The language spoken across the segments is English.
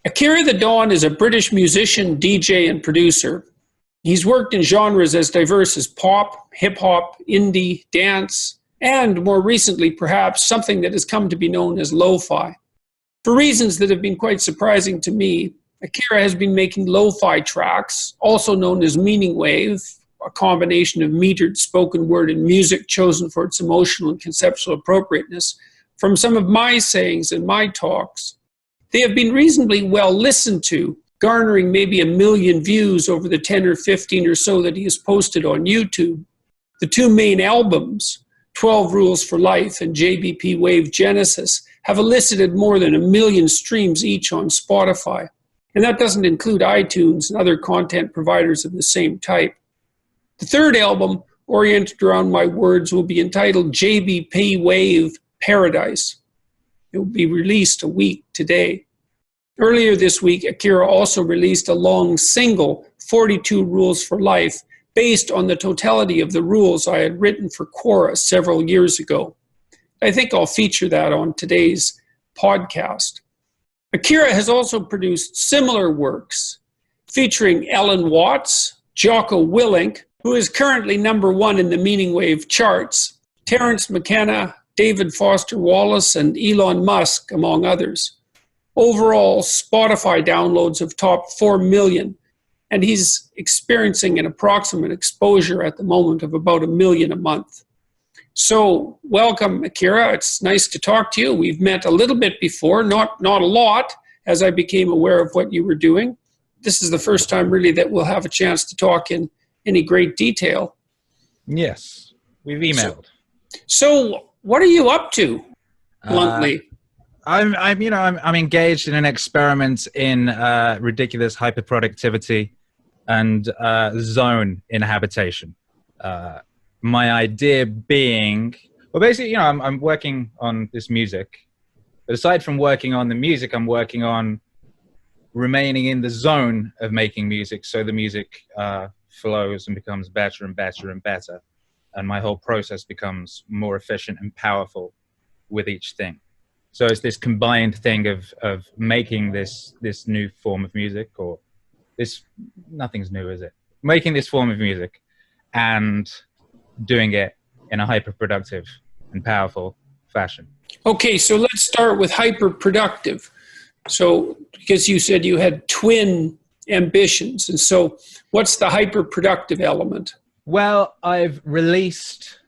Akira the Don is a British musician, DJ, and producer. He's worked in genres as diverse as pop, hip-hop, indie, dance, and more recently, perhaps, something that has come to be known as lo-fi. For reasons that have been quite surprising to me, Akira has been making lo-fi tracks, also known as Meaningwave, a combination of metered spoken word and music chosen for its emotional and conceptual appropriateness, from some of my sayings and my talks. They have been reasonably well listened to, garnering maybe 1 million views over the 10 or 15 or so that he has posted on YouTube. The two main albums, 12 Rules for Life and JBP Wave Genesis, have elicited more than 1 million streams each on Spotify. And that doesn't include iTunes and other content providers of the same type. The third album, oriented around my words, will be entitled JBP Wave Paradise. It will be released a week today. Earlier this week, Akira also released a long single, 42 Rules for Life, based on the totality of the rules I had written for Quora several years ago. I think I'll feature that on today's podcast. Akira has also produced similar works, featuring Ellen Watts, Jocko Willink, who is currently #1 in the Meaningwave charts, Terence McKenna, David Foster Wallace, and Elon Musk, among others. Overall, Spotify downloads have topped 4 million, and he's experiencing an approximate exposure at the moment of about 1 million a month. So, welcome, Akira. It's nice to talk to you. We've met a little bit before, not a lot, as I became aware of what you were doing. This is the first time, really, that we'll have a chance to talk in any great detail. Yes, we've emailed. So what are you up to, bluntly? I'm engaged in an experiment in ridiculous hyperproductivity and zone inhabitation. My idea being, well, basically, I'm working on this music, but aside from working on the music, I'm working on remaining in the zone of making music, so the music flows and becomes better and better and better, and my whole process becomes more efficient and powerful with each thing. So it's this combined thing of making this new form of music, or this, nothing's new, is it? Making this form of music and doing it in a hyper-productive and powerful fashion. Okay, so let's start with hyper-productive. So, because you said you had twin ambitions, and so what's the hyper-productive element? Well, I've released,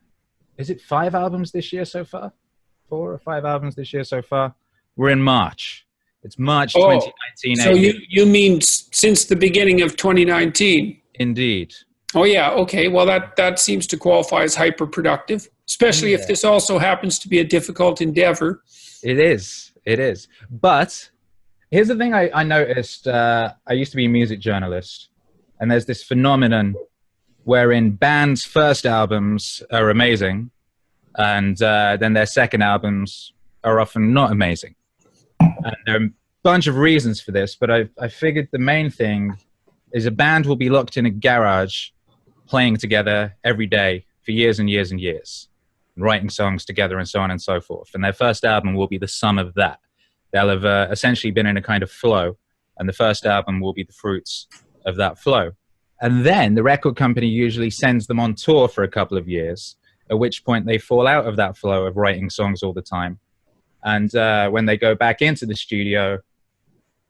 is it 5 albums this year so far? 4 or 5 albums this year so far. We're in March. It's March 2019. So you mean since the beginning of 2019? Indeed. Oh yeah, okay. Well, that seems to qualify as hyper-productive, especially if this also happens to be a difficult endeavor. It is. But here's the thing I noticed. I used to be a music journalist, and there's this phenomenon wherein bands' first albums are amazing, and then their second albums are often not amazing. And there are a bunch of reasons for this, but I figured the main thing is a band will be locked in a garage playing together every day for years and years and years, writing songs together and so on and so forth. And their first album will be the sum of that. They'll have essentially been in a kind of flow, and the first album will be the fruits of that flow. And then the record company usually sends them on tour for a couple of years, at which point they fall out of that flow of writing songs all the time. And when they go back into the studio,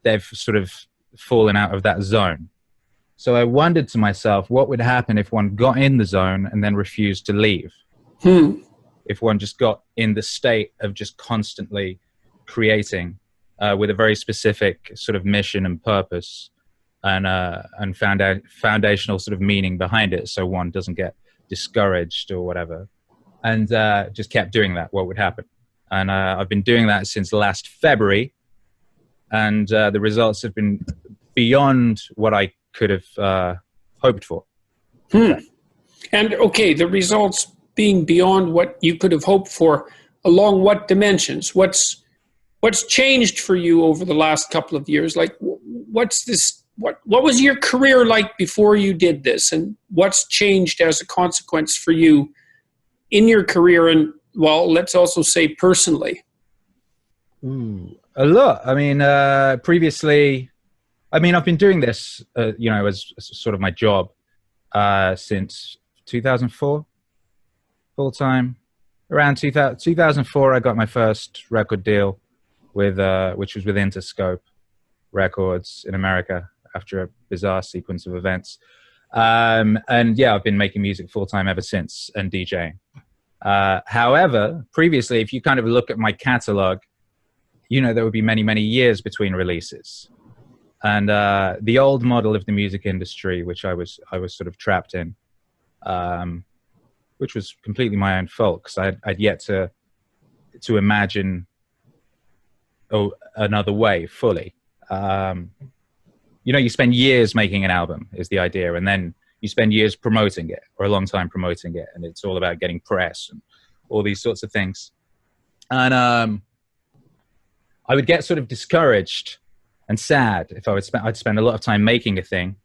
they've sort of fallen out of that zone. So I wondered to myself, what would happen if one got in the zone and then refused to leave? If one just got in the state of just constantly creating with a very specific sort of mission and purpose, and foundational sort of meaning behind it, so one doesn't get discouraged or whatever, and just kept doing that, what would happen? And I've been doing that since last February, and the results have been beyond what I could have hoped for. And okay, the results being beyond what you could have hoped for, along what dimensions? What's changed for you over the last couple of years? Like, what's this? What was your career like before you did this, and what's changed as a consequence for you in your career, and, well, let's also say personally? Ooh, a lot. I mean, previously, I mean, I've been doing this, as sort of my job since 2004, full time. Around 2004, I got my first record deal with, which was with Interscope Records in America after a bizarre sequence of events. And yeah, I've been making music full time ever since and DJing. However, previously, if you kind of look at my catalog, there would be many, many years between releases. And the old model of the music industry, which I was sort of trapped in, which was completely my own fault because I'd yet to imagine another way fully. You spend years making an album is the idea, and then you spend years promoting it, or a long time promoting it, and it's all about getting press and all these sorts of things. And I would get sort of discouraged and sad if I'd spend a lot of time making a thing,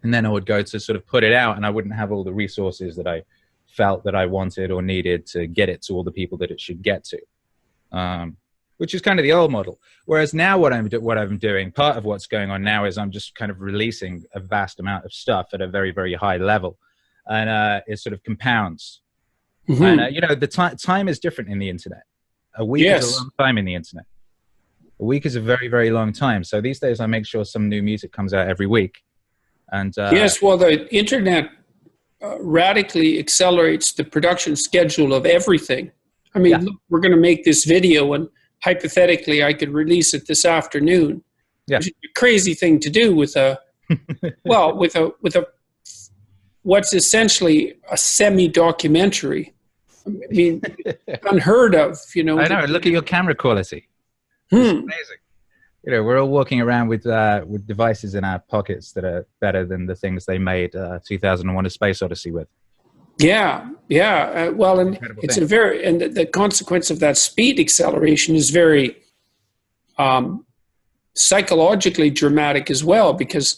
and then I would go to sort of put it out, and I wouldn't have all the resources that I felt that I wanted or needed to get it to all the people that it should get to, which is kind of the old model. Whereas now what I'm doing, part of what's going on now is I'm just kind of releasing a vast amount of stuff at a very, very high level, and it sort of compounds. Mm-hmm. And the time is different in the internet. A week is a long time in the internet. A week is a very, very long time. So these days I make sure some new music comes out every week. And yes, well, the internet radically accelerates the production schedule of everything. I mean, look, we're going to make this video, and hypothetically, I could release it this afternoon. Yeah, which is a crazy thing to do with a what's essentially a semi-documentary. I mean, unheard of. I know. Look at your camera quality. It's amazing. We're all walking around with devices in our pockets that are better than the things they made 2001: A Space Odyssey with. Yeah. Well, and it's and the consequence of that speed acceleration is very psychologically dramatic as well, because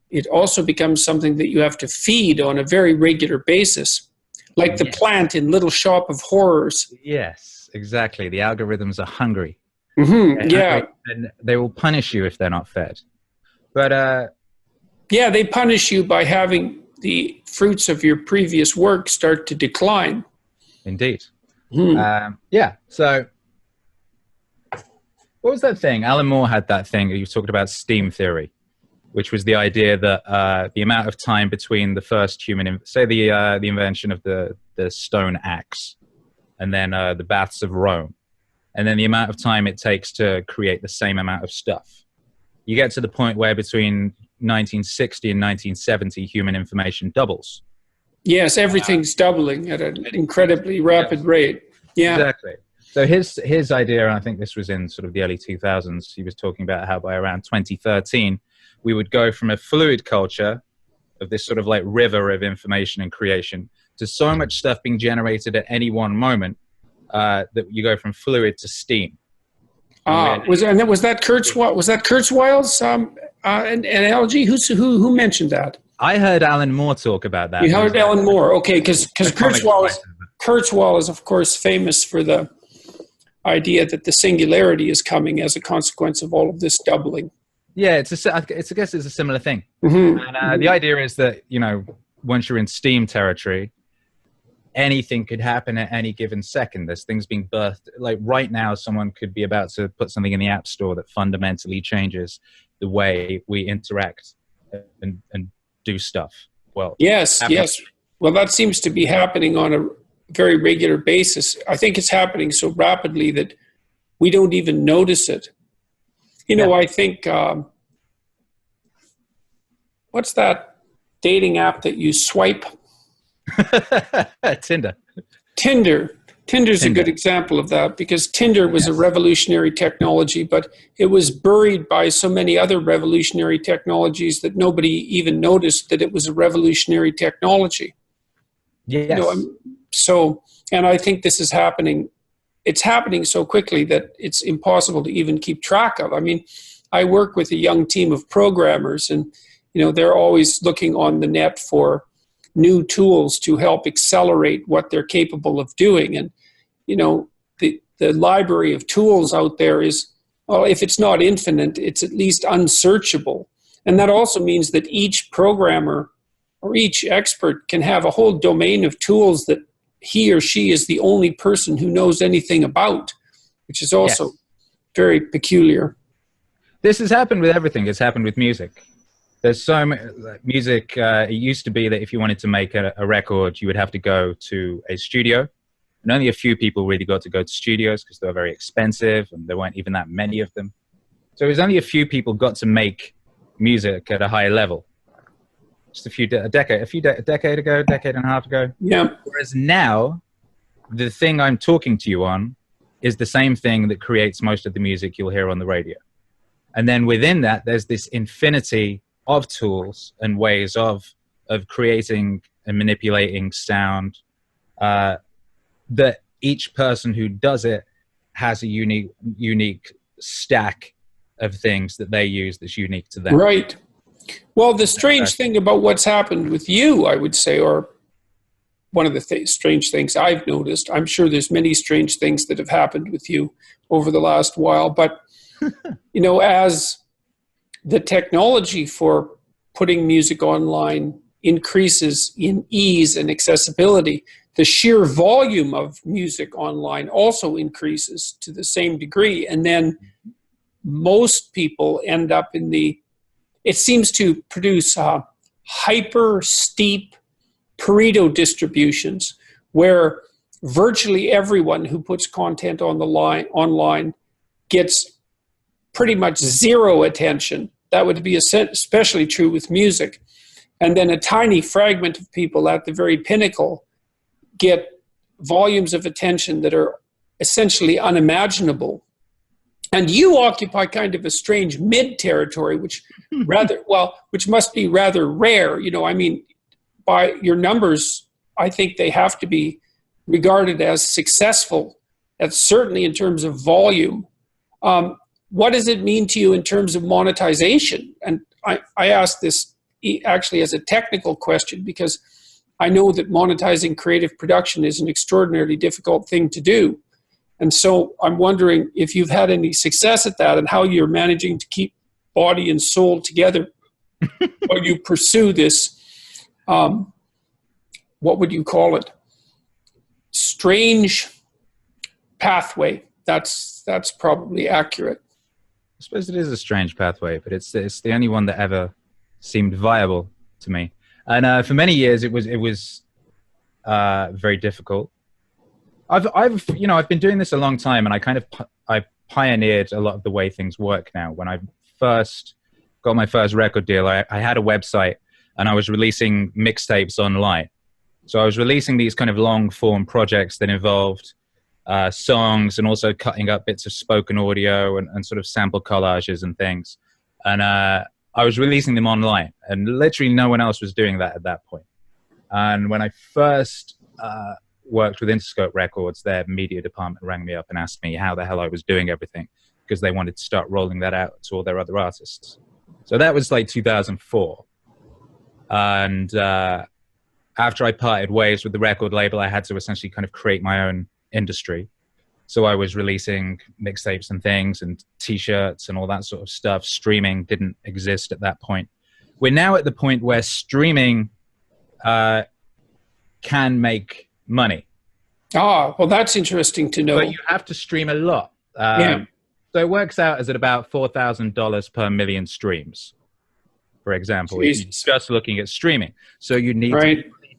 it also becomes something that you have to feed on a very regular basis, like the plant in Little Shop of Horrors. Yes, exactly. The algorithms are hungry. Mm-hmm. Yeah, and they will punish you if they're not fed. But they punish you by having the fruits of your previous work start to decline. Indeed. So what was that thing? Alan Moore had that thing. You talked about steam theory, which was the idea that the amount of time between the first human, the invention of the stone axe, and then the baths of Rome, and then the amount of time it takes to create the same amount of stuff. You get to the point where between 1960 and 1970, human information doubles. Yes, everything's doubling at an incredibly rapid rate. Yeah, exactly. So his idea, and I think this was in sort of the early 2000s, he was talking about how by around 2013, we would go from a fluid culture of this sort of like river of information and creation to so much stuff being generated at any one moment that you go from fluid to steam. Was that Kurzweil's analogy? Who mentioned that? I heard Alan Moore talk about that. You heard Alan Moore, okay? Because Kurzweil is of course famous for the idea that the singularity is coming as a consequence of all of this doubling. Yeah, I guess it's a similar thing. Mm-hmm. And the idea is that once you're in steam territory, anything could happen at any given second. There's things being birthed. Like right now, someone could be about to put something in the App Store that fundamentally changes the way we interact and do stuff. Well, yes. Well, that seems to be happening on a very regular basis. I think it's happening so rapidly that we don't even notice it. I think, what's that dating app that you swipe? Tinder. Tinder's a good example of that, because Tinder was a revolutionary technology, but it was buried by so many other revolutionary technologies that nobody even noticed that it was a revolutionary technology. Yes. And I think this is happening. It's happening so quickly that it's impossible to even keep track of. I mean, I work with a young team of programmers, and they're always looking on the net for new tools to help accelerate what they're capable of doing. And, the library of tools out there is, well, if it's not infinite, it's at least unsearchable. And that also means that each programmer or each expert can have a whole domain of tools that he or she is the only person who knows anything about, which is also very peculiar. This has happened with everything. It's happened with music. There's so much music. It used to be that if you wanted to make a record, you would have to go to a studio. And only a few people really got to go to studios because they were very expensive and there weren't even that many of them. So it was only a few people got to make music at a high level. Just a decade ago, decade and a half ago. Yeah. Whereas now, the thing I'm talking to you on is the same thing that creates most of the music you'll hear on the radio. And then within that, there's this infinity of tools and ways of creating and manipulating sound that each person who does it has a unique stack of things that they use that's unique to them. Right. Well, the strange thing about what's happened with you, I would say, or one of the strange things I've noticed, I'm sure there's many strange things that have happened with you over the last while, but, you know, as the technology for putting music online increases in ease and accessibility, the sheer volume of music online also increases to the same degree. And then most people end up in it seems to produce hyper steep Pareto distributions where virtually everyone who puts content on the online gets pretty much zero attention. That would be especially true with music. And then a tiny fragment of people at the very pinnacle get volumes of attention that are essentially unimaginable. And you occupy kind of a strange mid territory, which must be rather rare. You know, I mean, by your numbers, I think they have to be regarded as successful, certainly in terms of volume. What does it mean to you in terms of monetization? And I ask this actually as a technical question because I know that monetizing creative production is an extraordinarily difficult thing to do. And so I'm wondering if you've had any success at that and how you're managing to keep body and soul together while you pursue this, what would you call it? Strange pathway. That's probably accurate. I suppose it is a strange pathway, but it's the only one that ever seemed viable to me. And for many years, it was very difficult. I've been doing this a long time, and I pioneered a lot of the way things work now. When I first got my first record deal, I had a website, and I was releasing mixtapes online. So I was releasing these kind of long form projects that involved songs and also cutting up bits of spoken audio and sort of sample collages and things. And I was releasing them online, and literally no one else was doing that at that point. And when I first worked with Interscope Records, their media department rang me up and asked me how the hell I was doing everything because they wanted to start rolling that out to all their other artists. So that was like 2004. And after I parted ways with the record label, I had to essentially kind of create my own industry. So I was releasing mixtapes and things and t-shirts and all that sort of stuff. Streaming didn't exist at that point. We're now at the point where streaming can make money. Ah, well, that's interesting to know. But you have to stream a lot. So it works out as at about $4,000 per million streams, for example, if you're just looking at streaming. So you need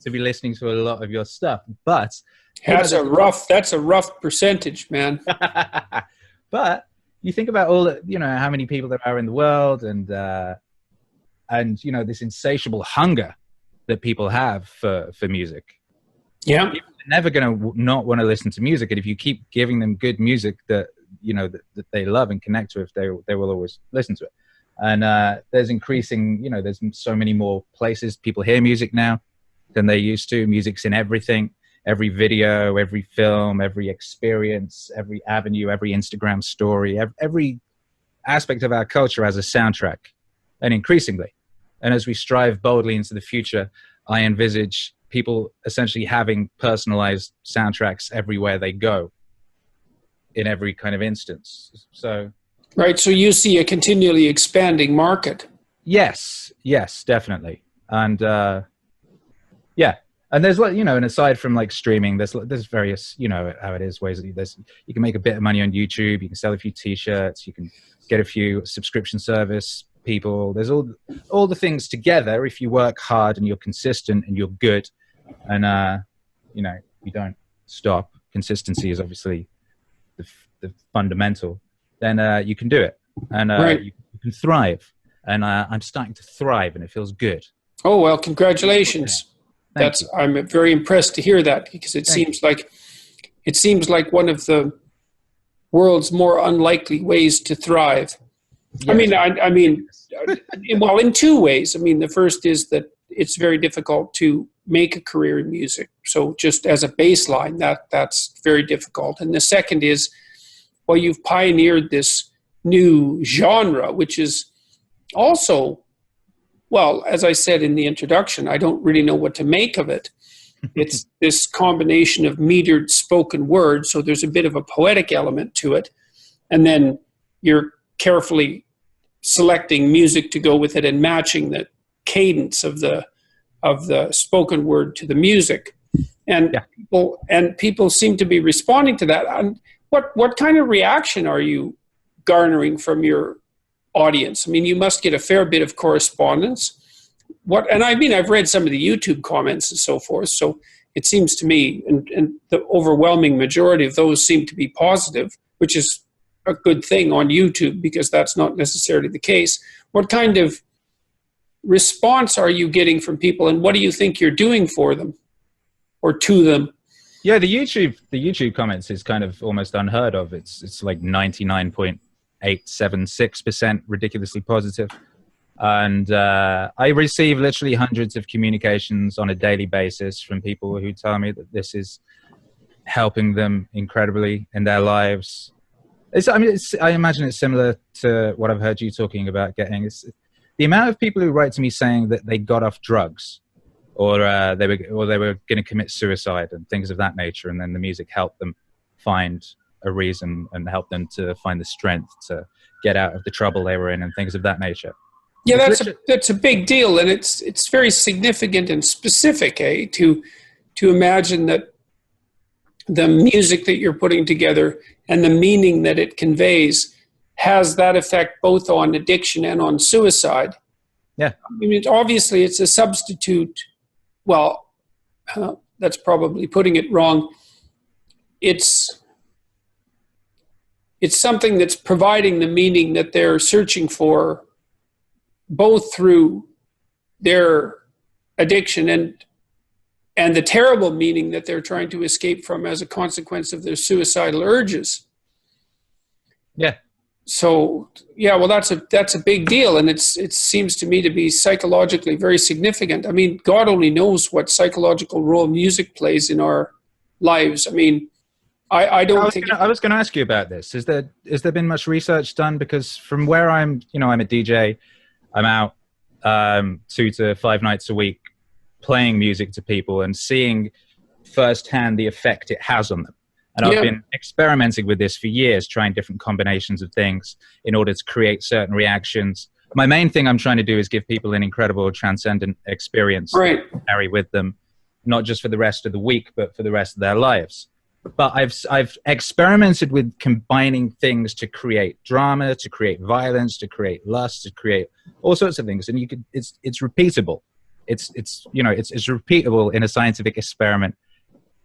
to be listening to a lot of your stuff. But that's a rough percentage, man. But you think about all the, how many people there are in the world, and this insatiable hunger that people have for music. Yeah, people are never going to not want to listen to music, and if you keep giving them good music that that they love and connect with, they will always listen to it. And there's increasing, there's so many more places people hear music now than they used to. Music's in everything. Every video, every film, every experience, every avenue, every Instagram story, every aspect of our culture has a soundtrack, and increasingly. And as we strive boldly into the future, I envisage people essentially having personalized soundtracks everywhere they go. in every kind of instance. So, right. So you see a continually expanding market. yes, definitely. And yeah, and there's like, and aside from like streaming, there's various, how it is, ways that you can make a bit of money on YouTube, you can sell a few t-shirts, you can get a few subscription service people. There's all the things together if you work hard and you're consistent and you're good, and you don't stop. Consistency is obviously the fundamental. Then you can do it, and Right. you can thrive. And I'm starting to thrive, and it feels good. Oh, well, congratulations. Thank you. I'm very impressed to hear that, because it seems like one of the world's more unlikely ways to thrive. Yes. I mean, well, in two ways. I mean, the first is that it's very difficult to make a career in music. So just as a baseline, that's very difficult. And the second is, well, you've pioneered this new genre, which is also, well, as I said in the introduction, I don't really know what to make of it. It's this combination of metered spoken word, so there's a bit of a poetic element to it. And then you're carefully selecting music to go with it and matching the cadence of the spoken word to the music. And people seem to be responding to that. And what kind of reaction are you garnering from your audience? I mean, you must get a fair bit of correspondence. I've read some of the YouTube comments and so forth, so it seems to me, and the overwhelming majority of those seem to be positive, which is a good thing on YouTube, because that's not necessarily the case. What kind of response are you getting from people, and what do you think you're doing for them or to them? Yeah, the YouTube comments is kind of almost unheard of. It's like 99.876% ridiculously positive. And I receive literally hundreds of communications on a daily basis from people who tell me that this is helping them incredibly in their lives. I imagine it's similar to what I've heard you talking about getting. It's the amount of people who write to me saying that they got off drugs, or they were going to commit suicide and things of that nature, and then the music helped them find a reason and helped them to find the strength to get out of the trouble they were in and things of that nature. Yeah, that's a big deal, and it's very significant and specific, to imagine that the music that you're putting together and the meaning that it conveys has that effect both on addiction and on suicide. Yeah. I mean, obviously it's a substitute. Well, that's probably putting it wrong. It's something that's providing the meaning that they're searching for, both through their addiction and the terrible meaning that they're trying to escape from as a consequence of their suicidal urges. Yeah. So, yeah, well, that's a big deal, and it seems to me to be psychologically very significant. I mean, God only knows what psychological role music plays in our lives. I mean, I was going to ask you about this. Has there been much research done? Because from where I'm a DJ, I'm out 2 to 5 nights a week playing music to people and seeing firsthand the effect it has on them. And I've been experimenting with this for years, trying different combinations of things in order to create certain reactions. My main thing I'm trying to do is give people an incredible transcendent experience to carry with them, not just for the rest of the week, but for the rest of their lives. But I've experimented with combining things to create drama, to create violence, to create lust, to create all sorts of things. And it's repeatable. It's repeatable in a scientific experiment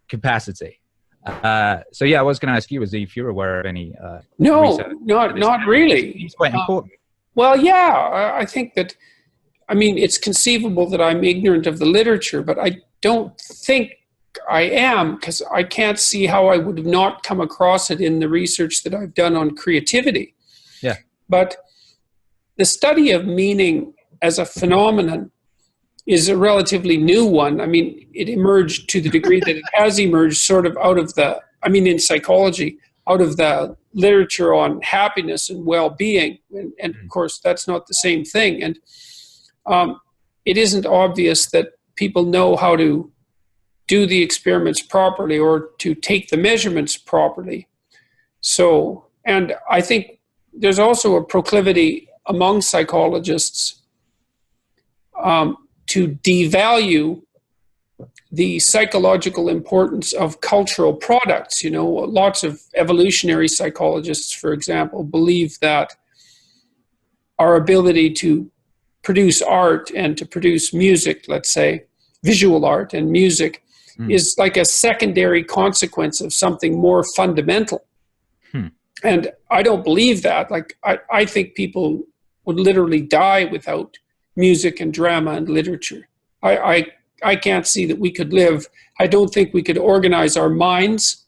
capacity. So yeah, I was going to ask you, if you're aware of any no, not really. It's quite important. Well, yeah, I think that, I mean, it's conceivable that I'm ignorant of the literature, but I don't think I am, because I can't see how I would have not come across it in the research that I've done on creativity. Yeah. But the study of meaning as a phenomenon is a relatively new one. I mean, it emerged to the degree that it has emerged sort of out of in psychology, out of the literature on happiness and well-being. And of course, that's not the same thing. And it isn't obvious that people know how to do the experiments properly or to take the measurements properly. So, and I think there's also a proclivity among psychologists to devalue the psychological importance of cultural products. You know, lots of evolutionary psychologists, for example, believe that our ability to produce art and to produce music, let's say, visual art and music, is like a secondary consequence of something more fundamental. And I don't believe that. Like, I think people would literally die without music and drama and literature. I can't see that we could live. I don't think we could organize our minds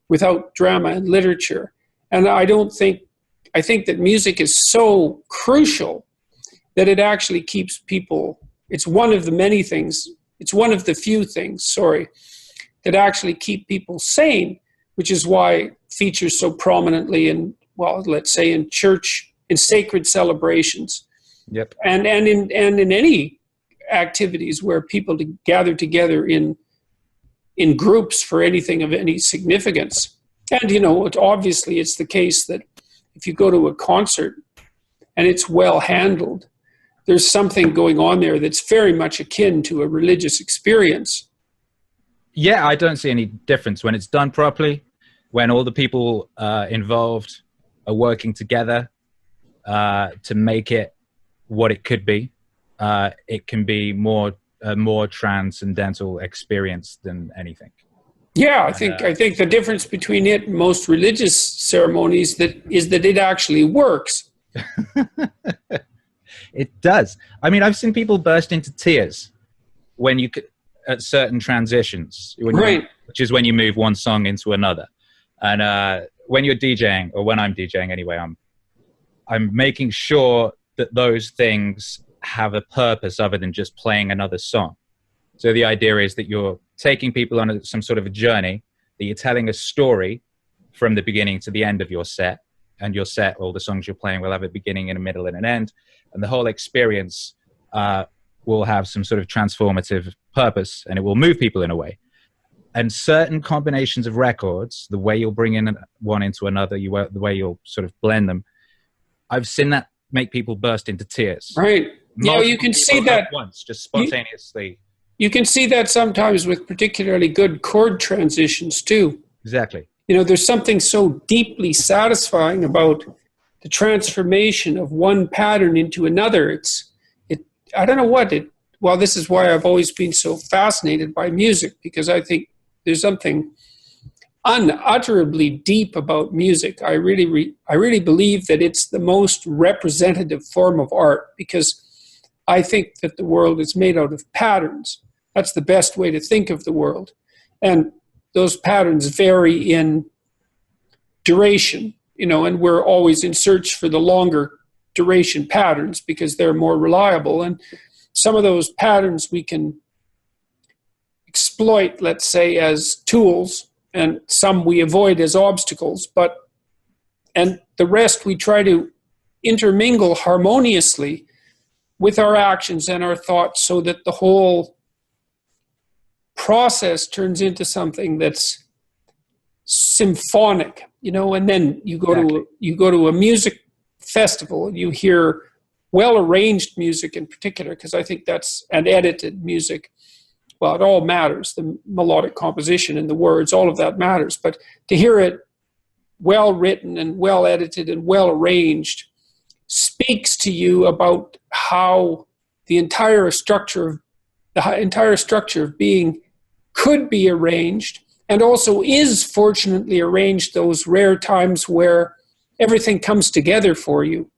without drama and literature. And I think that music is so crucial that it actually keeps people, it's one of the many things, it's one of the few things, that actually keep people sane, which is why it features so prominently in, well, let's say in church, in sacred celebrations. Yep. And in any activities where people gather together in groups for anything of any significance. And, you know, obviously it's the case that if you go to a concert and it's well handled, there's something going on there that's very much akin to a religious experience. Yeah, I don't see any difference when it's done properly, when all the people involved are working together to make it what it could be. It can be a more transcendental experience than anything. Yeah, I think the difference between it and most religious ceremonies is that it actually works. It does. I mean, I've seen people burst into tears when at certain transitions, which is when you move one song into another. And when you're DJing, or when I'm DJing anyway, I'm making sure that those things have a purpose other than just playing another song. So the idea is that you're taking people on some sort of a journey, that you're telling a story from the beginning to the end of your set. And your set, all the songs you're playing, will have a beginning and a middle and an end. And the whole experience will have some sort of transformative purpose, and it will move people in a way. And certain combinations of records, the way you'll bring in one into another, the way you'll sort of blend them, I've seen that make people burst into tears. Right. You know, you can see that once, just spontaneously. You can see that sometimes with particularly good chord transitions too. Exactly. You know, there's something so deeply satisfying about the transformation of one pattern into another. I don't know what it, well, this is why I've always been so fascinated by music, because I think there's something unutterably deep about music. I really believe that it's the most representative form of art, because I think that the world is made out of patterns. That's the best way to think of the world. And those patterns vary in duration, you know, and we're always in search for the longer duration patterns because they're more reliable. And some of those patterns we can exploit, let's say, as tools, and some we avoid as obstacles, and the rest we try to intermingle harmoniously with our actions and our thoughts, so that the whole process turns into something that's symphonic, you know. And then you go to a music festival and you hear well arranged music in particular, because I think that's, and edited music. Well, it all matters. The melodic composition and the words, all of that matters. But to hear it well written and well edited and well arranged speaks to you about how the entire structure of being could be arranged, and also is fortunately arranged those rare times where everything comes together for you.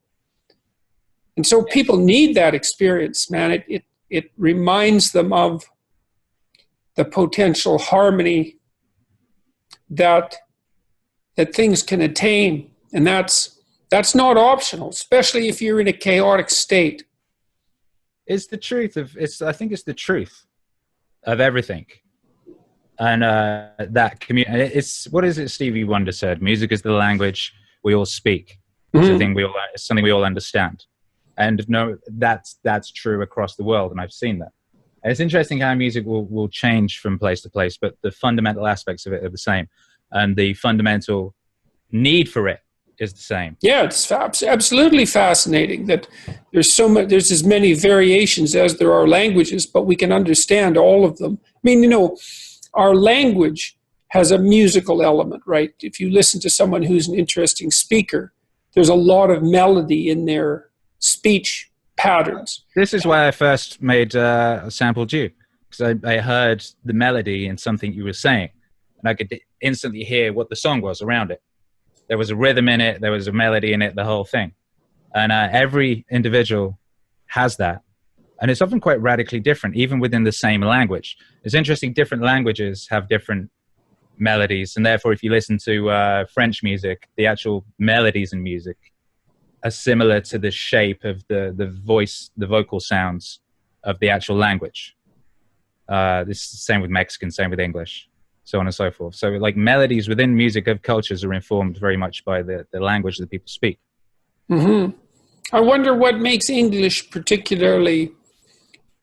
And so people need that experience, man. It reminds them of the potential harmony that things can attain. And that's not optional, especially if you're in a chaotic state. It's the truth I think it's the truth of everything. And that community, it's, what is it Stevie Wonder said? Music is the language we all speak. It's it's something we all understand. And no, that's true across the world, and I've seen that. And it's interesting how music will change from place to place, but the fundamental aspects of it are the same. And the fundamental need for it is the same. Yeah, it's absolutely fascinating that there's as many variations as there are languages, but we can understand all of them. I mean, our language has a musical element, right? If you listen to someone who's an interesting speaker, there's a lot of melody in their speech patterns. This is why I first made a sampled you, because I heard the melody in something you were saying, and I could instantly hear what the song was around it. There was a rhythm in it, there was a melody in it, the whole thing. And every individual has that. And it's often quite radically different, even within the same language. It's interesting, different languages have different melodies. And therefore, if you listen to French music, the actual melodies in music are similar to the shape of the vocal sounds of the actual language. This is the same with Mexican, same with English, so on and so forth. So like melodies within music of cultures are informed very much by the language that people speak. Mm-hmm. I wonder what makes English particularly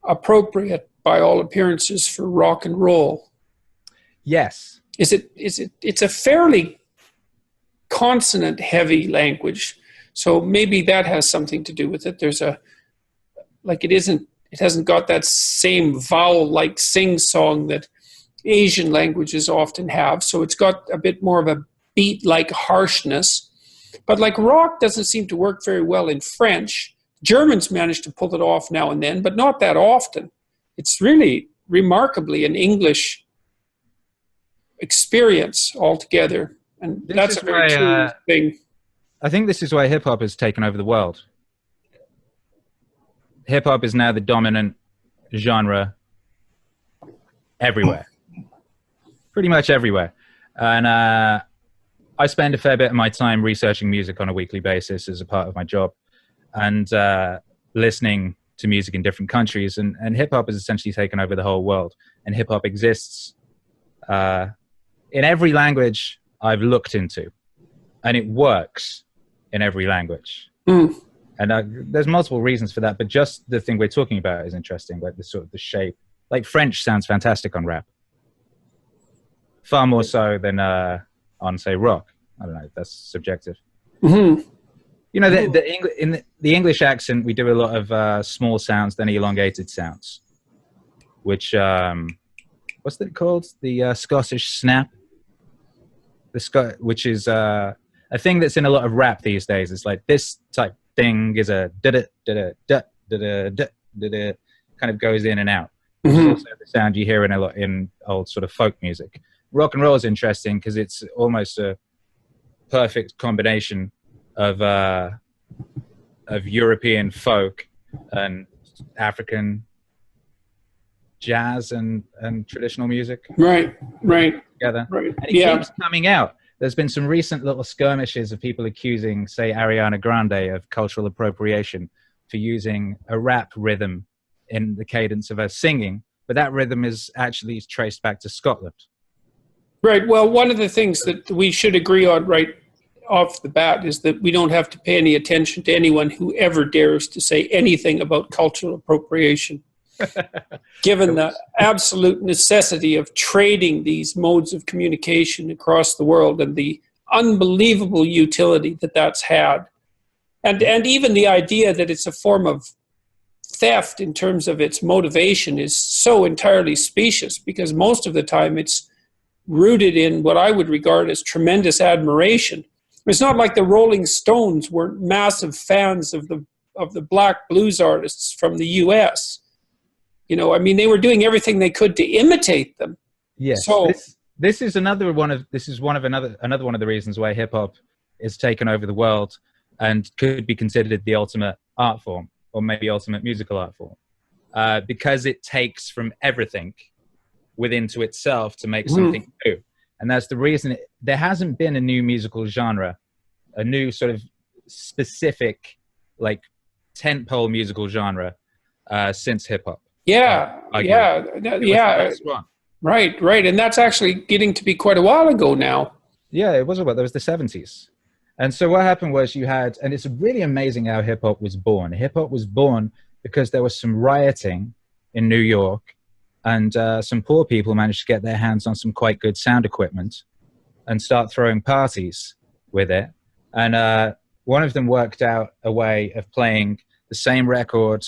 appropriate by all appearances for rock and roll. Yes. It's a fairly consonant heavy language. So maybe that has something to do with it. It hasn't got that same vowel-like sing-song that Asian languages often have. So it's got a bit more of a beat-like harshness. But like rock doesn't seem to work very well in French. Germans manage to pull it off now and then, but not that often. It's really remarkably an English experience altogether. And that's a very true thing. I think this is why hip-hop has taken over the world. Hip-hop is now the dominant genre everywhere. Pretty much everywhere. And I spend a fair bit of my time researching music on a weekly basis as a part of my job, and listening to music in different countries. And hip-hop has essentially taken over the whole world. And hip-hop exists in every language I've looked into. And it works in every language. Mm. And there's multiple reasons for that, but just the thing we're talking about is interesting, like the sort of the shape. Like French sounds fantastic on rap. Far more so than on, say, rock. I don't know, that's subjective. Mm-hmm. You know, in the English accent, we do a lot of small sounds, then elongated sounds, which, what's that called? The Scottish snap? Which is a thing that's in a lot of rap these days. It's like this type thing is a da-da-da-da-da-da-da-da, kind of goes in and out. Which is also the sound you hear in a lot in old sort of folk music. Rock and roll is interesting because it's almost a perfect combination of European folk and African jazz and traditional music. Right. Together. Right. And it keeps coming out. There's been some recent little skirmishes of people accusing, say, Ariana Grande of cultural appropriation for using a rap rhythm in the cadence of her singing, but that rhythm is actually traced back to Scotland. Right. Well, one of the things that we should agree on right off the bat is that we don't have to pay any attention to anyone who ever dares to say anything about cultural appropriation. Given the absolute necessity of trading these modes of communication across the world and the unbelievable utility that that's had. And even the idea that it's a form of theft in terms of its motivation is so entirely specious, because most of the time it's rooted in what I would regard as tremendous admiration. It's not like the Rolling Stones were massive fans of the black blues artists from the U.S. You know, I mean, they were doing everything they could to imitate them. Yes. So this is another one of the reasons why hip hop is taken over the world and could be considered the ultimate art form, or maybe ultimate musical art form, because it takes from everything within to itself to make something new. And that's the reason there hasn't been a new musical genre, a new sort of specific, like, tentpole musical genre since hip hop. Yeah. Right. And that's actually getting to be quite a while ago now. Yeah, it was about, there was the 70s. And so what happened was you had, and it's really amazing how hip hop was born. Hip hop was born because there was some rioting in New York, and some poor people managed to get their hands on some quite good sound equipment and start throwing parties. with it. And one of them worked out a way of playing the same record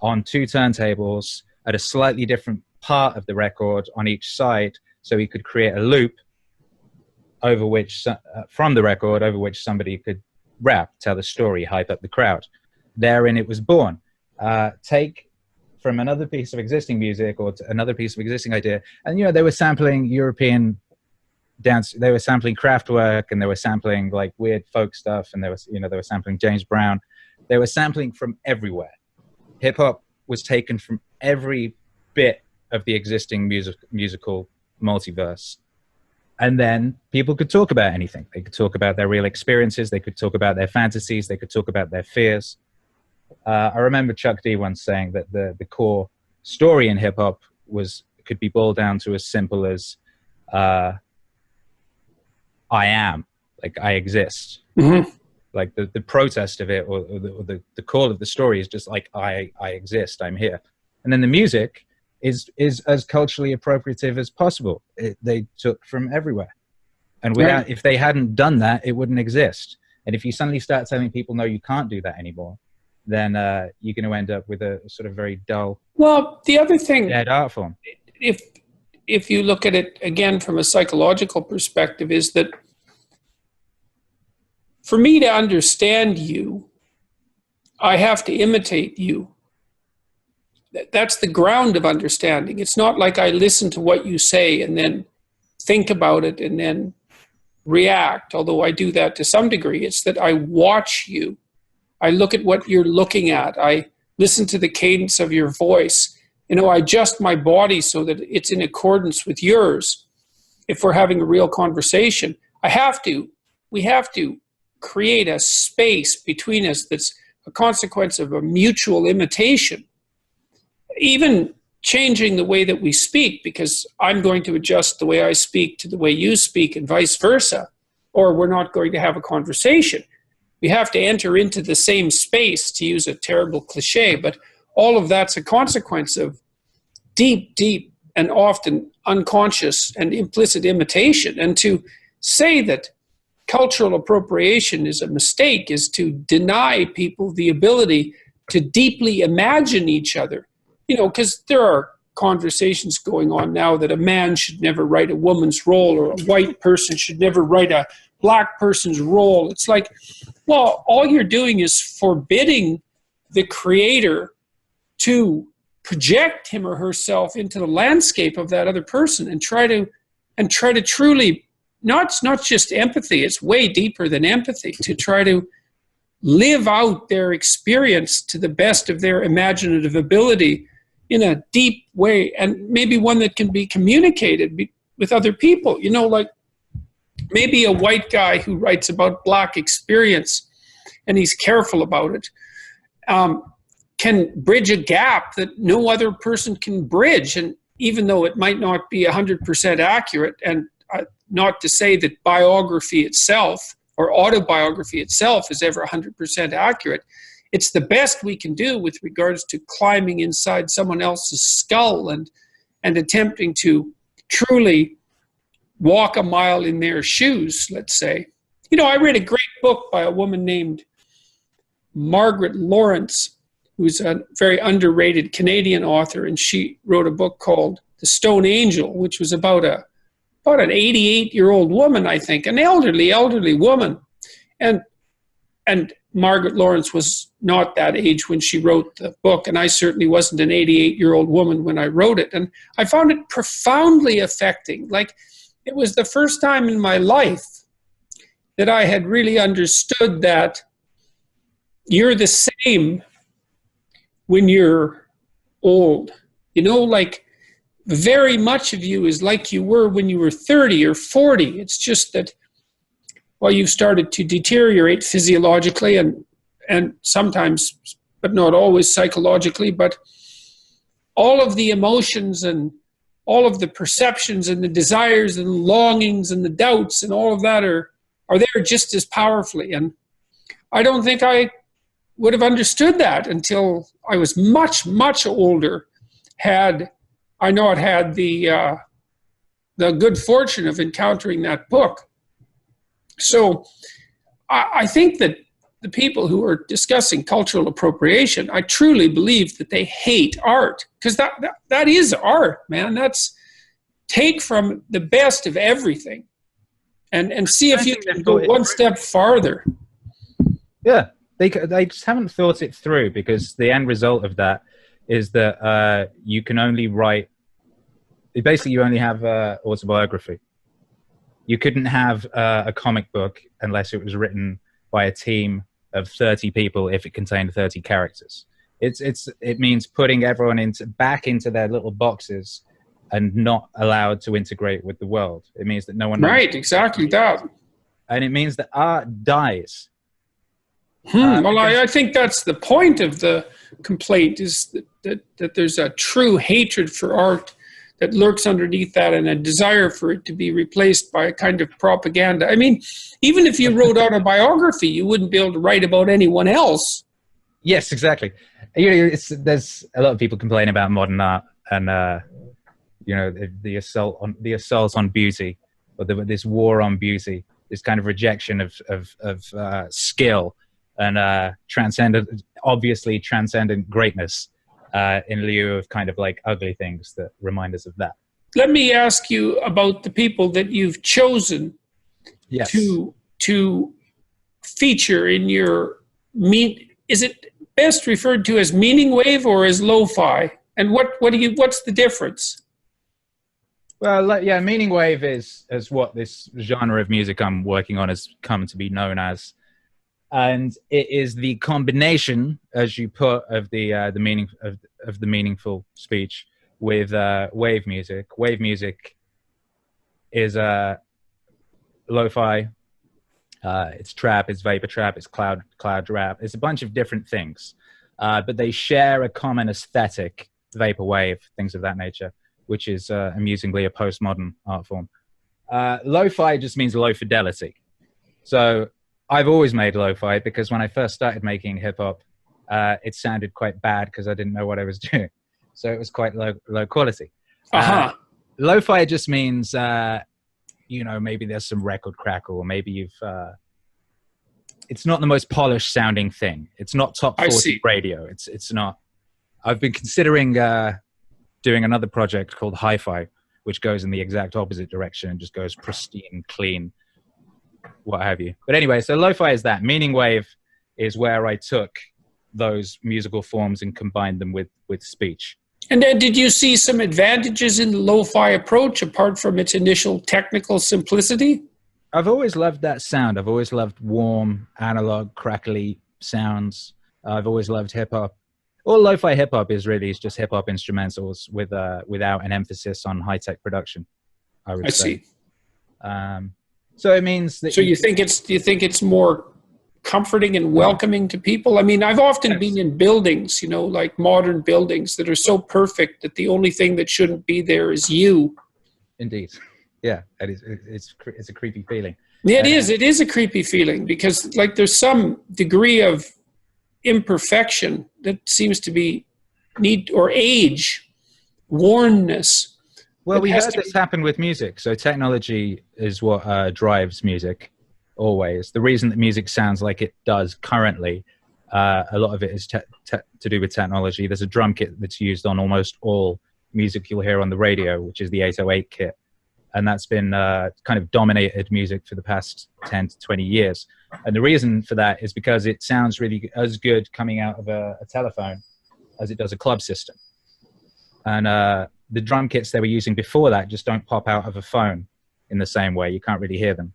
on two turntables at a slightly different part of the record on each side, so he could create a loop over which, from the record, over which somebody could rap, tell the story, hype up the crowd. Therein it was born. Take from another piece of existing music or another piece of existing idea, and they were sampling European dance, they were sampling Kraftwerk, and they were sampling like weird folk stuff, and they were sampling James Brown. They were sampling from everywhere. Hip hop was taken from every bit of the existing musical multiverse. And then people could talk about anything. They could talk about their real experiences. They could talk about their fantasies. They could talk about their fears. I remember Chuck D once saying that the core story in hip hop could be boiled down to as simple as I am, like I exist. Mm-hmm. Like the protest of it, or the call of the story is just like I exist, I'm here. And then the music is as culturally appropriative as possible. They took from everywhere, and without, if they hadn't done that, it wouldn't exist. And if you suddenly start telling people, no, you can't do that anymore, then you're going to end up with a sort of very dull. Well, the other thing, dead art form. If you look at it again from a psychological perspective, is that for me to understand you, I have to imitate you. That's the ground of understanding. It's not like I listen to what you say and then think about it and then react, although I do that to some degree. It's that I watch you. I look at what you're looking at. I listen to the cadence of your voice. I adjust my body so that it's in accordance with yours. If we're having a real conversation, we have to create a space between us that's a consequence of a mutual imitation. Even changing the way that we speak, because I'm going to adjust the way I speak to the way you speak and vice versa, or we're not going to have a conversation. We have to enter into the same space, to use a terrible cliche, but all of that's a consequence of deep, deep and often unconscious and implicit imitation. And to say that cultural appropriation is a mistake is to deny people the ability to deeply imagine each other. Because there are conversations going on now that a man should never write a woman's role, or a white person should never write a black person's role. It's like, well, all you're doing is forbidding the creator to project him or herself into the landscape of that other person and try to truly, not just empathy, it's way deeper than empathy, to try to live out their experience to the best of their imaginative ability in a deep way, and maybe one that can be communicated with other people. Like maybe a white guy who writes about black experience, and he's careful about it, can bridge a gap that no other person can bridge. And even though it might not be 100% accurate, and not to say that biography itself or autobiography itself is ever 100% accurate, it's the best we can do with regards to climbing inside someone else's skull and attempting to truly walk a mile in their shoes, let's say. I read a great book by a woman named Margaret Lawrence, who's a very underrated Canadian author, and she wrote a book called The Stone Angel, which was about an 88-year-old woman, I think, an elderly woman. And Margaret Lawrence was not that age when she wrote the book, and I certainly wasn't an 88-year-old woman when I wrote it. And I found it profoundly affecting. Like, it was the first time in my life that I had really understood that you're the same when you're old. Like, very much of you is like you were when you were 30 or 40. It's just that, well, you've started to deteriorate physiologically and sometimes, but not always psychologically, but all of the emotions and all of the perceptions and the desires and the longings and the doubts and all of that are there just as powerfully. And I don't think I would have understood that until I was much, much older, had I not had the good fortune of encountering that book. So I think that the people who are discussing cultural appropriation, I truly believe that they hate art, because that is art, man. That's take from the best of everything and see if you can go one step farther. Yeah, they just haven't thought it through, because the end result of that is that you can only write. Basically, you only have autobiography. You couldn't have a comic book unless it was written by a team of 30 people if it contained 30 characters. It means putting everyone back into their little boxes and not allowed to integrate with the world. It means that no one knows. Right, exactly that. And it means that art dies. Well, I think that's the point of the complaint, is that there's a true hatred for art that lurks underneath that, and a desire for it to be replaced by a kind of propaganda. I mean, even if you wrote autobiography, you wouldn't be able to write about anyone else. Yes, exactly. You know, there's a lot of people complaining about modern art and you know, the assault on beauty, or this war on beauty, this kind of rejection of skill and obviously transcendent greatness. In lieu of kind of like ugly things that remind us of that. Let me ask you about the people that you've chosen to feature in your is it best referred to as Meaningwave or as Lofi? And what's the difference? Well, yeah, Meaningwave is what this genre of music I'm working on has come to be known as. And it is the combination, as you put, of the meaning of the meaningful speech with wave music. Wave music is lo-fi. It's trap. It's vapor trap. It's cloud rap. It's a bunch of different things, but they share a common aesthetic: vaporwave, things of that nature, which is amusingly a postmodern art form. Lo-fi just means low fidelity. So I've always made lo-fi because when I first started making hip hop, it sounded quite bad because I didn't know what I was doing. So it was quite low quality. Lo-fi just means, you know, maybe there's some record crackle, or maybe it's not the most polished sounding thing. It's not top 40 radio. It's not. I've been considering doing another project called Hi-Fi, which goes in the exact opposite direction and just goes pristine, clean, what have you. But anyway, so lo-fi is that. Meaningwave is where I took those musical forms and combined them with speech. And then did you see some advantages in the lo-fi approach apart from its initial technical simplicity? I've always loved that sound. I've always loved warm, analog, crackly sounds. I've always loved hip-hop. All lo-fi hip-hop is just hip-hop instrumentals without an emphasis on high-tech production, I would say. I see. So it means that. So do you think it's more comforting and welcoming to people? I mean, I've often been in buildings, you know, like modern buildings that are so perfect that the only thing that shouldn't be there is you. Indeed, yeah, it's a creepy feeling. Yeah, it is. It is a creepy feeling because, like, there's some degree of imperfection that seems to be age, wornness. Well, we heard this happen with music. So technology is what drives music always. The reason that music sounds like it does currently, a lot of it is to do with technology. There's a drum kit that's used on almost all music you'll hear on the radio, which is the 808 kit. And that's been kind of dominated music for the past 10 to 20 years. And the reason for that is because it sounds really as good coming out of a telephone as it does a club system. And the drum kits they were using before that just don't pop out of a phone in the same way. You can't really hear them.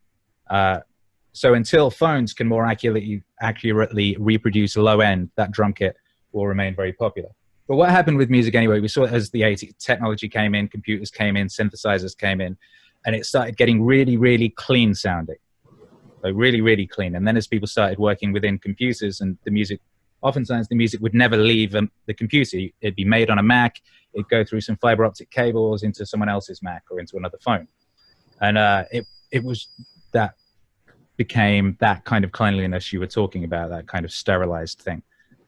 So until phones can more accurately reproduce low end, that drum kit will remain very popular. But what happened with music anyway, we saw it as the 80s, technology came in, computers came in, synthesizers came in, and it started getting really, really clean sounding. Like really, really clean. And then as people started working within computers and the music, oftentimes the music would never leave the computer. It'd be made on a Mac. It'd go through some fiber optic cables into someone else's Mac or into another phone. And it was that became that kind of cleanliness you were talking about, that kind of sterilized thing.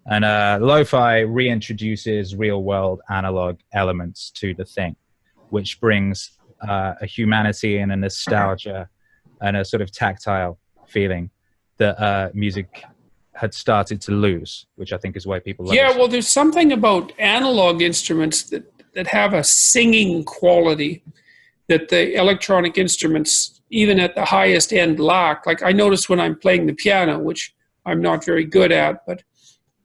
And lo-fi reintroduces real-world analog elements to the thing, which brings a humanity and a nostalgia and a sort of tactile feeling that music had started to lose, which I think is why people love it. Yeah, well, there's something about analog instruments that have a singing quality that the electronic instruments, even at the highest end, lack. Like I notice when I'm playing the piano, which I'm not very good at, but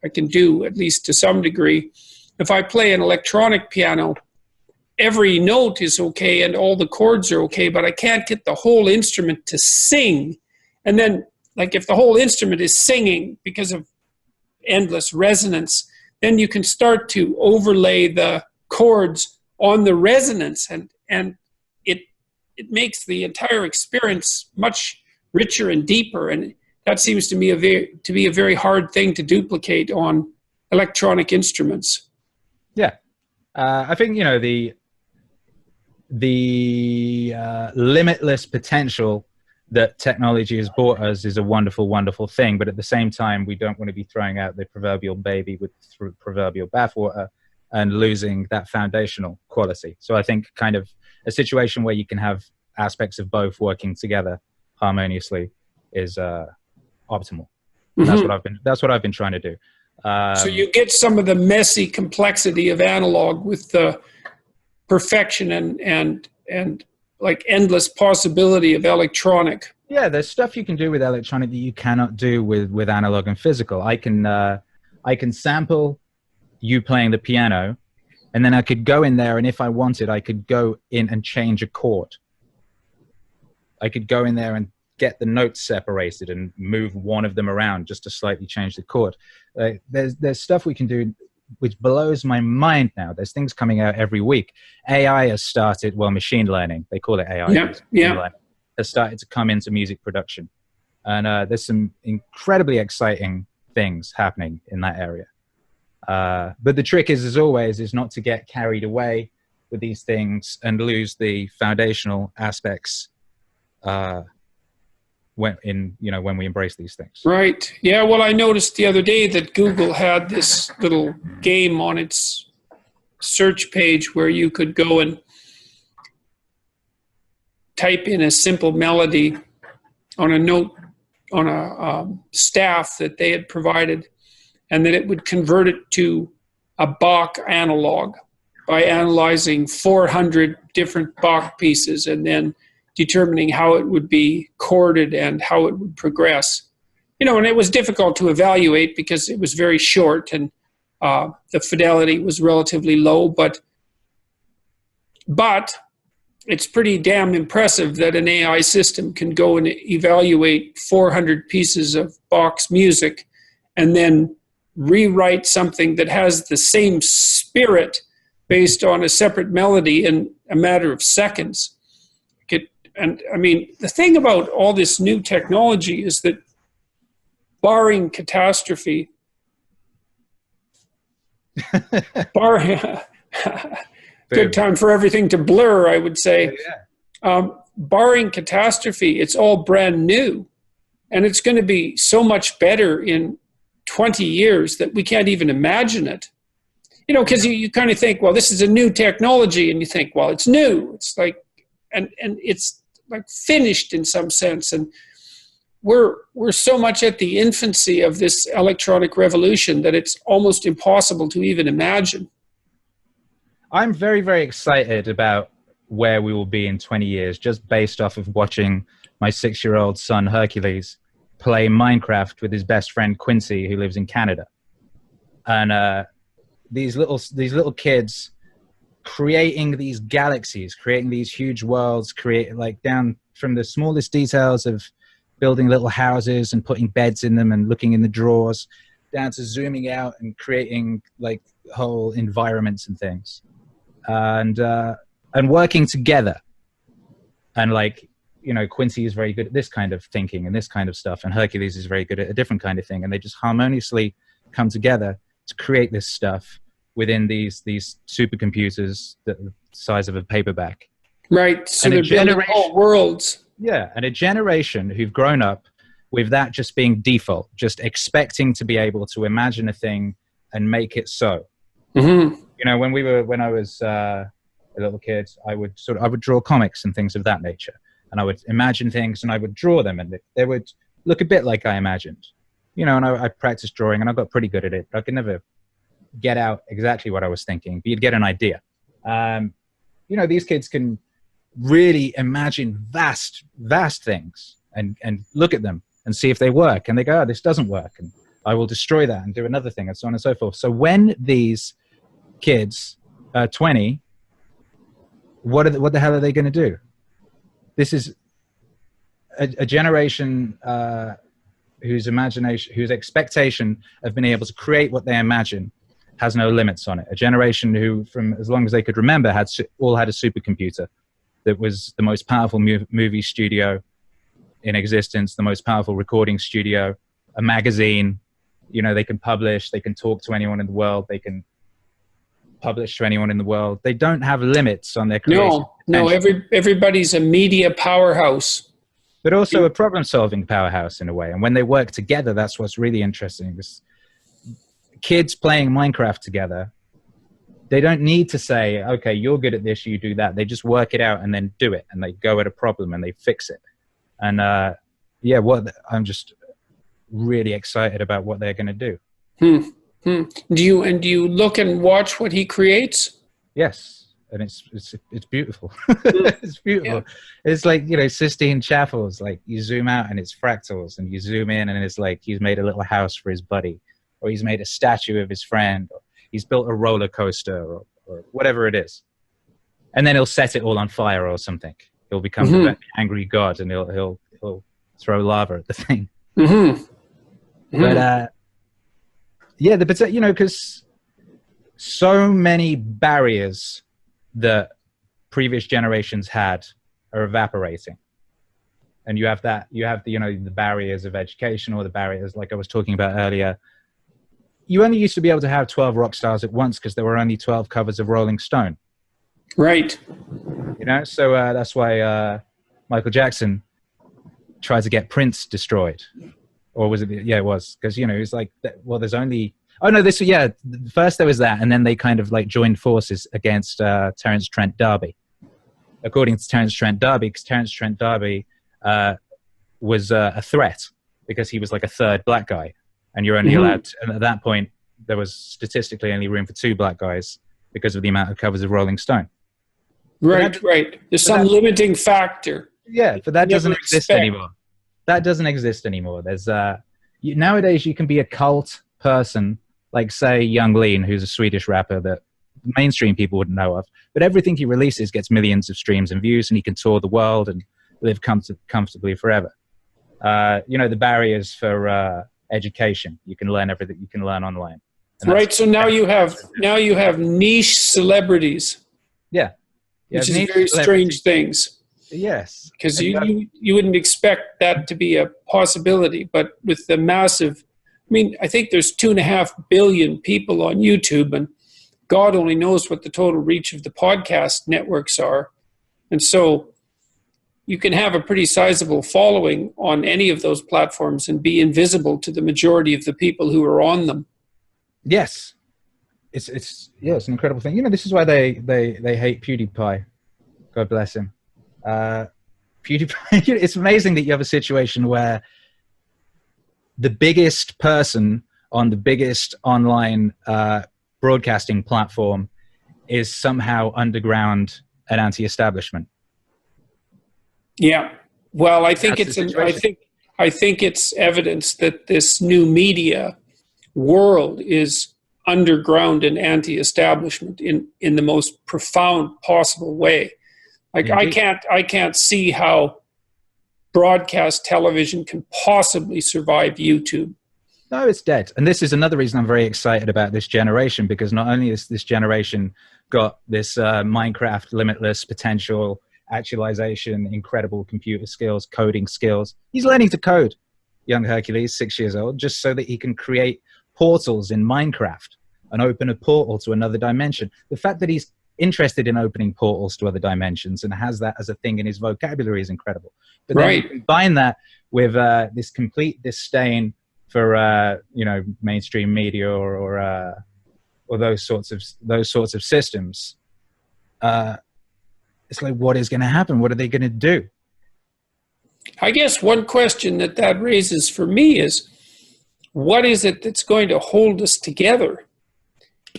I can do at least to some degree. If I play an electronic piano, every note is okay and all the chords are okay, but I can't get the whole instrument to sing. And then, like if the whole instrument is singing because of endless resonance, then you can start to overlay the chords on the resonance, and it makes the entire experience much richer and deeper. And that seems to me to be a very hard thing to duplicate on electronic instruments. Yeah, I think the limitless potential that technology has brought us is a wonderful, wonderful thing. But at the same time, we don't want to be throwing out the proverbial baby with proverbial bathwater and losing that foundational quality. So I think kind of a situation where you can have aspects of both working together harmoniously is optimal. And that's what I've been trying to do. So you get some of the messy complexity of analog with the perfection and like endless possibility of electronic. Yeah, there's stuff you can do with electronic that you cannot do with analog and physical. I can sample you playing the piano, and then I could go in there, and if I wanted, I could go in and change a chord. I could go in there and get the notes separated and move one of them around just to slightly change the chord. There's stuff we can do which blows my mind now. There's things coming out every week. AI has started, well, machine learning, they call it AI. Yeah. Has started to come into music production. And there's some incredibly exciting things happening in that area. But the trick is, as always, is not to get carried away with these things and lose the foundational aspects when we embrace these things. Right. Yeah. Well, I noticed the other day that Google had this little game on its search page where you could go and type in a simple melody on a note on a staff that they had provided, and then it would convert it to a Bach analog by analyzing 400 different Bach pieces and then determining how it would be chorded and how it would progress. And it was difficult to evaluate because it was very short and the fidelity was relatively low, but it's pretty damn impressive that an AI system can go and evaluate 400 pieces of Bach's music and then rewrite something that has the same spirit based on a separate melody in a matter of seconds. And I mean, the thing about all this new technology is that barring catastrophe, good time for everything to blur, I would say. Yeah. Barring catastrophe, it's all brand new. And it's going to be so much better in 20 years that we can't even imagine it. Because you kind of think, well, this is a new technology. And you think, well, it's new. It's like, and it's like finished in some sense. And we're so much at the infancy of this electronic revolution that it's almost impossible to even imagine. I'm very, very excited about where we will be in 20 years, just based off of watching my 6-year-old son, Hercules, play Minecraft with his best friend, Quincy, who lives in Canada. And these little kids creating these galaxies, creating these huge worlds, down from the smallest details of building little houses and putting beds in them and looking in the drawers, down to zooming out and creating like whole environments and things. And working together. And Quincy is very good at this kind of thinking and this kind of stuff, and Hercules is very good at a different kind of thing, and they just harmoniously come together to create this stuff within these supercomputers the size of a paperback. Right. So they're building whole worlds. Yeah, and a generation who've grown up with that just being default, just expecting to be able to imagine a thing and make it so. Mm-hmm. When I was a little kid, I would draw comics and things of that nature, and I would imagine things and I would draw them, and they would look a bit like I imagined. You know, and I practiced drawing, and I got pretty good at it. I could never get out exactly what I was thinking, but you'd get an idea. You know, these kids can really imagine vast things and look at them and see if they work. And they go, oh, this doesn't work. And I will destroy that and do another thing, and so on and so forth. So when these kids are 20, what the hell are they going to do? This is a generation whose expectation of being able to create what they imagine has no limits on it. A generation who, from as long as they could remember, all had a supercomputer that was the most powerful movie studio in existence, the most powerful recording studio, a magazine. You know, they can publish, they can talk to anyone in the world, they can publish to anyone in the world. They don't have limits on their creation. No, everybody's a media powerhouse. But also a problem-solving powerhouse in a way. And when they work together, that's what's really interesting. This, kids playing Minecraft together, they don't need to say, okay, you're good at this, you do that. They just work it out and then do it. And they go at a problem and they fix it. And yeah, I'm just really excited about what they're going to do. Do you look and watch what he creates? Yes. And it's beautiful. It's beautiful. Yeah. It's like, you know, Sistine Chapels, like you zoom out and it's fractals, and you zoom in and it's like he's made a little house for his buddy, or he's made a statue of his friend, or he's built a roller coaster, or whatever it is. And then he'll set it all on fire or something. He'll become the angry god, and he'll throw lava at the thing. But yeah, you know, because so many barriers that previous generations had are evaporating. And you have the, you know, the barriers of education, or the barriers, like I was talking about earlier. You only used to be able to have 12 rock stars at once because there were only 12 covers of Rolling Stone. Right. You know, so that's why Michael Jackson tried to get Prince destroyed. Or was it? Yeah, it was. Because, you know, it's like, well, there's only... Oh, no, first there was that, and then they kind of like joined forces against Terence Trent D'Arby. According to Terence Trent D'Arby, because Terence Trent D'Arby was a threat because he was like a third black guy. And you're only allowed to, and at that point, there was statistically only room for 2 black guys because of the amount of covers of Rolling Stone. Right. There's some limiting factor. Yeah, but that doesn't exist anymore. That doesn't exist anymore. There's nowadays you can be a cult person, like say Young Lean, who's a Swedish rapper that mainstream people wouldn't know of, but everything he releases gets millions of streams and views, and he can tour the world and live comfortably forever. You know, the barriers for education, you can learn everything you can learn online. Right. So now you have niche celebrities. Yeah. Which is very strange things. Yes. Because you wouldn't expect that to be a possibility, but with the massive, I mean, I think there's 2.5 billion people on YouTube, and God only knows what the total reach of the podcast networks are. And so you can have a pretty sizable following on any of those platforms and be invisible to the majority of the people who are on them. Yes. It's an incredible thing. You know, this is why they hate PewDiePie. God bless him. PewDiePie, it's amazing that you have a situation where the biggest person on the biggest online broadcasting platform is somehow underground and anti-establishment. Yeah. Well, I think I think it's evidence that this new media world is underground and anti-establishment in the most profound possible way. Like, yeah, I can't see how broadcast television can possibly survive YouTube. No, it's dead. And this is another reason I'm very excited about this generation, because not only is this generation got this Minecraft limitless potential, actualization, incredible computer skills, coding skills. He's learning to code, young Hercules, 6 years old, just so that he can create portals in Minecraft and open a portal to another dimension. The fact that he's interested in opening portals to other dimensions and has that as a thing in his vocabulary is incredible. But then you combine that with this complete disdain for mainstream media or those sorts of systems. It's like, what is going to happen? What are they going to do? I guess one question that raises for me is, what is it that's going to hold us together?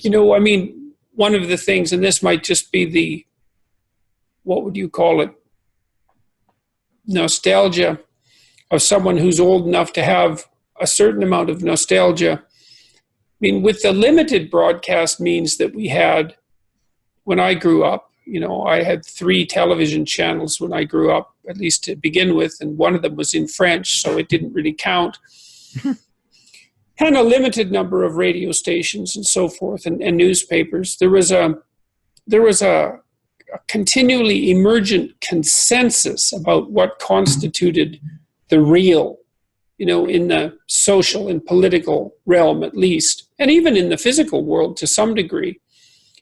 You know, I mean, one of the things, and this might just be the, what would you call it, nostalgia of someone who's old enough to have a certain amount of nostalgia. I mean, with the limited broadcast means that we had when I grew up, you know, I had 3 television channels when I grew up, at least to begin with, and one of them was in French, so it didn't really count. And a limited number of radio stations and so forth, and newspapers. There was a continually emergent consensus about what constituted the real, you know, in the social and political realm at least, and even in the physical world to some degree.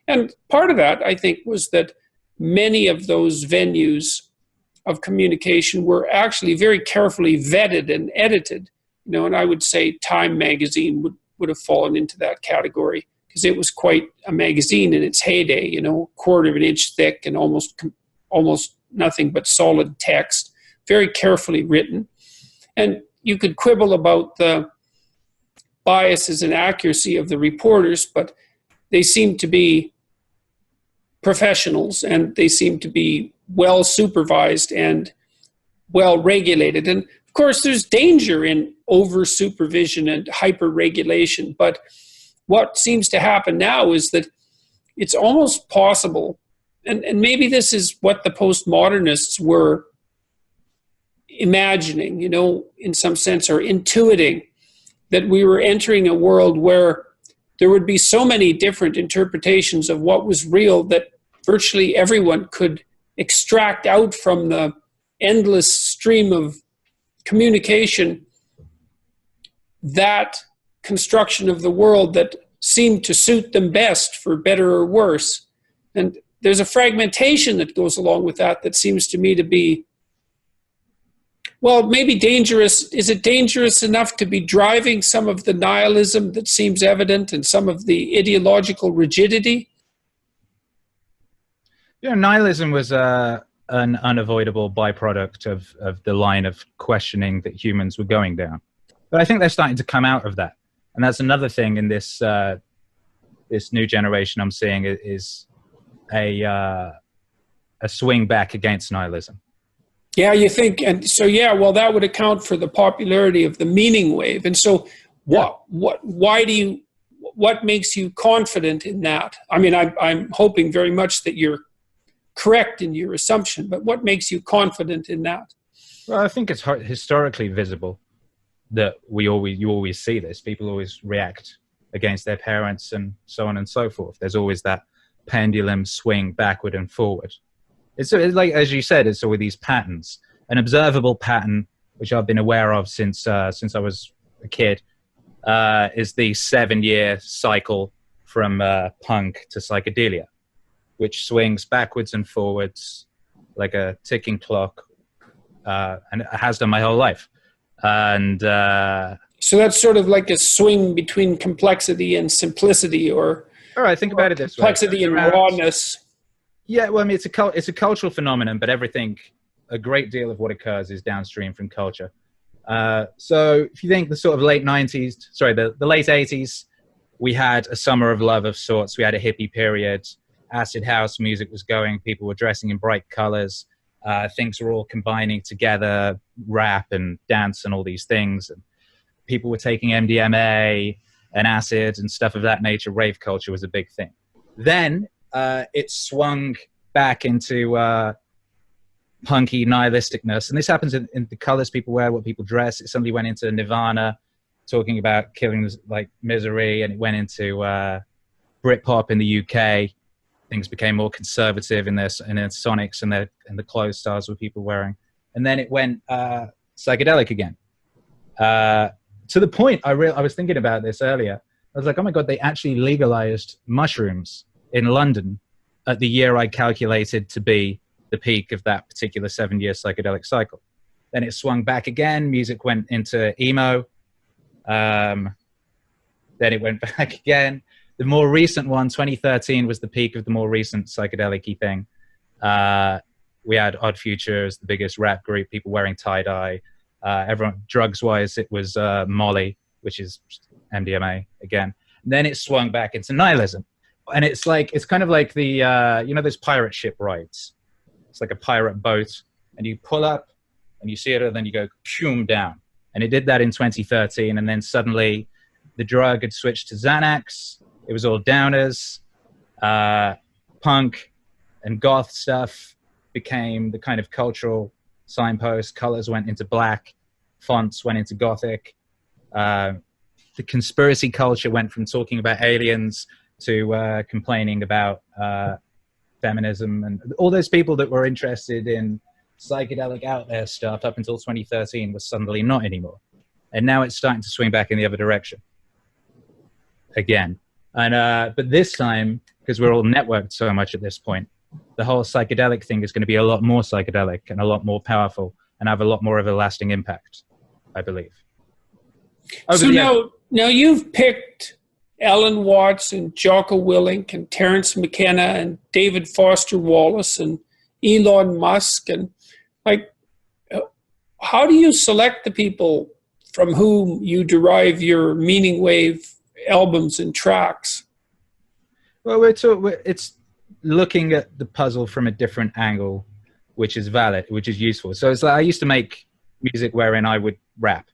And part of that, I think, was that many of those venues of communication were actually very carefully vetted and edited. You know, and I would say Time magazine would have fallen into that category because it was quite a magazine in its heyday, you know, 1/4 of an inch thick and almost nothing but solid text, very carefully written. And you could quibble about the biases and accuracy of the reporters, but they seemed to be professionals and they seemed to be well supervised and well regulated. And of course, there's danger in over supervision and hyper regulation. But what seems to happen now is that it's almost possible, and maybe this is what the postmodernists were imagining, you know, in some sense, or intuiting, that we were entering a world where there would be so many different interpretations of what was real that virtually everyone could extract out from the endless stream of communication that construction of the world that seemed to suit them best, for better or worse. And there's a fragmentation that goes along with that seems to me to be, well, maybe dangerous. Is it dangerous enough to be driving some of the nihilism that seems evident and some of the ideological rigidity? Yeah, nihilism was an unavoidable byproduct of the line of questioning that humans were going down. But I think they're starting to come out of that. And that's another thing in this this new generation I'm seeing is a swing back against nihilism. Yeah, you think, and so yeah, well, that would account for the popularity of the Meaningwave. And so, what makes you confident in that? I mean, I'm hoping very much that you're correct in your assumption, but what makes you confident in that? Well, I think it's historically visible that you always see this. People always react against their parents and so on and so forth. There's always that pendulum swing backward and forward. It's like, as you said, it's always these patterns. An observable pattern, which I've been aware of since I was a kid, is the 7-year cycle from punk to psychedelia, which swings backwards and forwards like a ticking clock, and it has done my whole life. And so that's sort of like a swing between complexity and simplicity, or all right, think about it this way: complexity and rawness. Yeah, well, I mean, it's a cultural phenomenon, but a great deal of what occurs is downstream from culture. So if you think the sort of the late 80s, we had a summer of love of sorts. We had a hippie period. Acid house music was going. People were dressing in bright colors. Things were all combining together, rap and dance and all these things. And people were taking MDMA and acid and stuff of that nature. Rave culture was a big thing. Then it swung back into punky nihilisticness. And this happens in the colors people wear, what people dress. It suddenly went into Nirvana, talking about killing like misery. And it went into Britpop in the UK. Things became more conservative in their sonics and the clothes styles were people wearing. And then it went psychedelic again. To the point, I was thinking about this earlier. I was like, oh my God, they actually legalized mushrooms in London at the year I calculated to be the peak of that particular 7-year psychedelic cycle. Then it swung back again. Music went into emo. Then it went back again. The more recent one, 2013, was the peak of the more recent psychedelic-y thing. we had Odd Future as the biggest rap group, people wearing tie-dye. Everyone, drugs-wise, it was Molly, which is MDMA again. And then it swung back into nihilism. And it's kind of like the, you know, those pirate ship rides. It's like a pirate boat, and you pull up and you see it, and then you go shoom down. And it did that in 2013. And then suddenly the drug had switched to Xanax. It was all downers. Punk and goth stuff became the kind of cultural signpost. Colors went into black. Fonts went into gothic. The conspiracy culture went from talking about aliens to complaining about feminism, and all those people that were interested in psychedelic out there stuff up until 2013 was suddenly not anymore. And now it's starting to swing back in the other direction again. And but this time, because we're all networked so much at this point, the whole psychedelic thing is going to be a lot more psychedelic and a lot more powerful and have a lot more of a lasting impact, I believe. So now you've picked Alan Watts and Jocko Willink and Terence McKenna and David Foster Wallace and Elon Musk, and like, how do you select the people from whom you derive your Meaningwave albums and tracks? Well, it's looking at the puzzle from a different angle, which is valid, which is useful. So it's like I used to make music wherein I would rap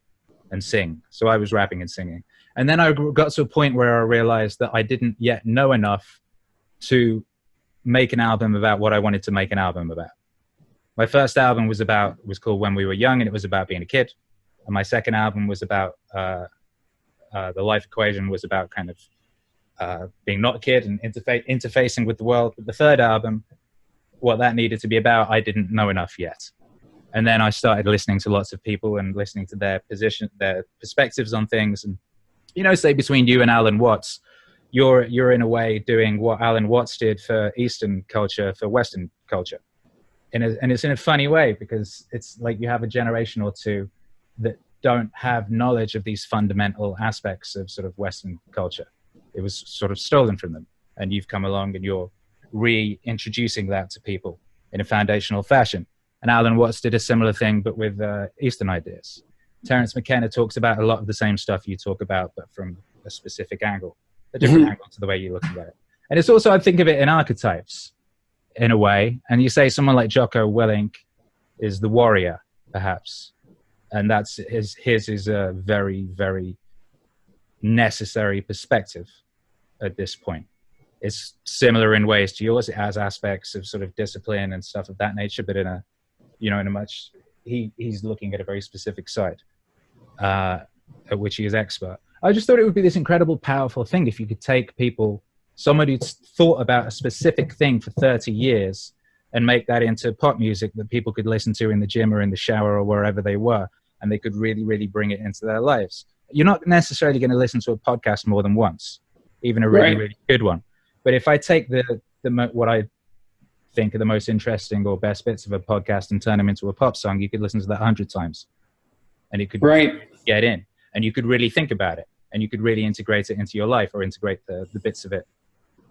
and sing. So I was rapping and singing. And then I got to a point where I realized that I didn't yet know enough to make an album about what I wanted to make an album about. My first album was called When We Were Young, and it was about being a kid. And my second album was about The Life Equation, was about kind of being not a kid and interfacing with the world. But the third album, what that needed to be about, I didn't know enough yet. And then I started listening to lots of people and listening to their perspectives on things. And, you know, say between you and Alan Watts, you're in a way doing what Alan Watts did for Eastern culture, for Western culture. And it's in a funny way, because it's like you have a generation or two that don't have knowledge of these fundamental aspects of sort of Western culture. It was sort of stolen from them. And you've come along and you're reintroducing that to people in a foundational fashion. And Alan Watts did a similar thing, but with Eastern ideas. Terence McKenna talks about a lot of the same stuff you talk about, but from a specific angle, a different angle to the way you look at it. And it's also, I think of it in archetypes, in a way. And you say someone like Jocko Willink is the warrior, perhaps. And that's his is a very, very necessary perspective at this point. It's similar in ways to yours. It has aspects of sort of discipline and stuff of that nature, but in a much, he's looking at a very specific side, at which he is expert. I just thought it would be this incredible, powerful thing if you could take people, somebody who's thought about a specific thing for 30 years and make that into pop music that people could listen to in the gym or in the shower or wherever they were, and they could really, really bring it into their lives. You're not necessarily going to listen to a podcast more than once, even a really, really good one. But if I take what I think are the most interesting or best bits of a podcast and turn them into a pop song, you could listen to that 100 times. And it could get in. And you could really think about it. And you could really integrate it into your life, or integrate the bits of it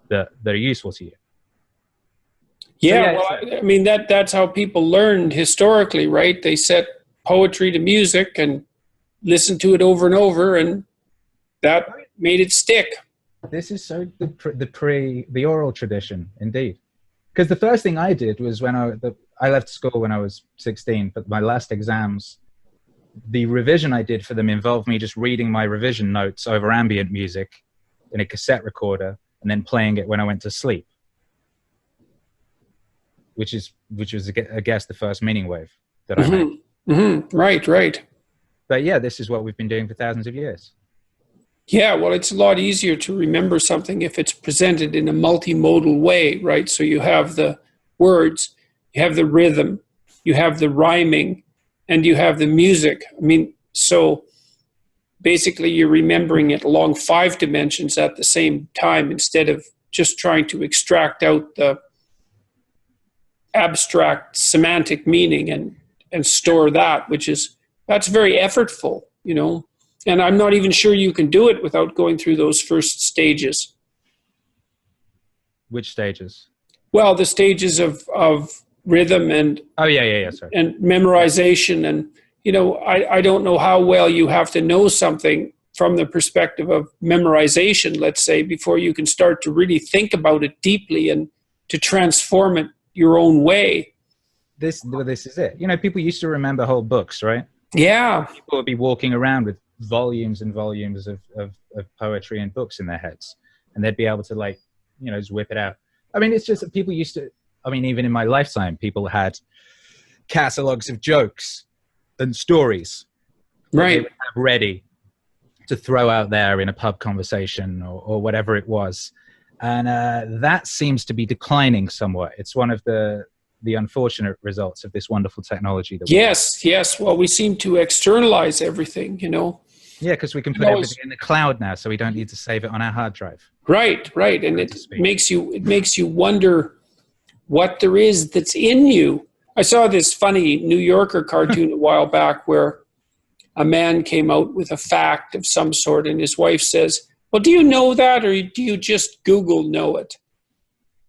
that are useful to you. Yeah, well, I mean, that's how people learned historically, right? They set poetry to music and listened to it over and over, and that made it stick. This is so the oral tradition, indeed. Because the first thing I did was when I left school when I was 16, but my last exams, the revision I did for them involved me just reading my revision notes over ambient music in a cassette recorder and then playing it when I went to sleep, which was, I guess, the first Meaningwave that I made. Mm-hmm. Right. But yeah, this is what we've been doing for thousands of years. Yeah, well, it's a lot easier to remember something if it's presented in a multimodal way, right? So you have the words, you have the rhythm, you have the rhyming, and you have the music. I mean, so basically you're remembering it along 5 dimensions at the same time, instead of just trying to extract out the abstract semantic meaning and store that, that's very effortful, you know. And I'm not even sure you can do it without going through those first stages. Which stages? Well, the stages of rhythm and Oh, yeah. Sorry. and memorization. And, I don't know how well you have to know something from the perspective of memorization, let's say, before you can start to really think about it deeply and to transform it your own way. This is it. People used to remember whole books, right? Yeah. People would be walking around with volumes and volumes of poetry and books in their heads, and they'd be able to just whip it out. I mean, it's just that people used to, even in my lifetime, people had catalogs of jokes and stories that they would have ready to throw out there in a pub conversation or whatever it was. And that seems to be declining somewhat. It's one of the unfortunate results of this wonderful technology. Yes. Well, we seem to externalize everything, Yeah, because we can put everything in the cloud now, so we don't need to save it on our hard drive. Right. And it makes you wonder what there is that's in you. I saw this funny New Yorker cartoon a while back where a man came out with a fact of some sort, and his wife says, "Well, do you know that, or do you just Google know it?"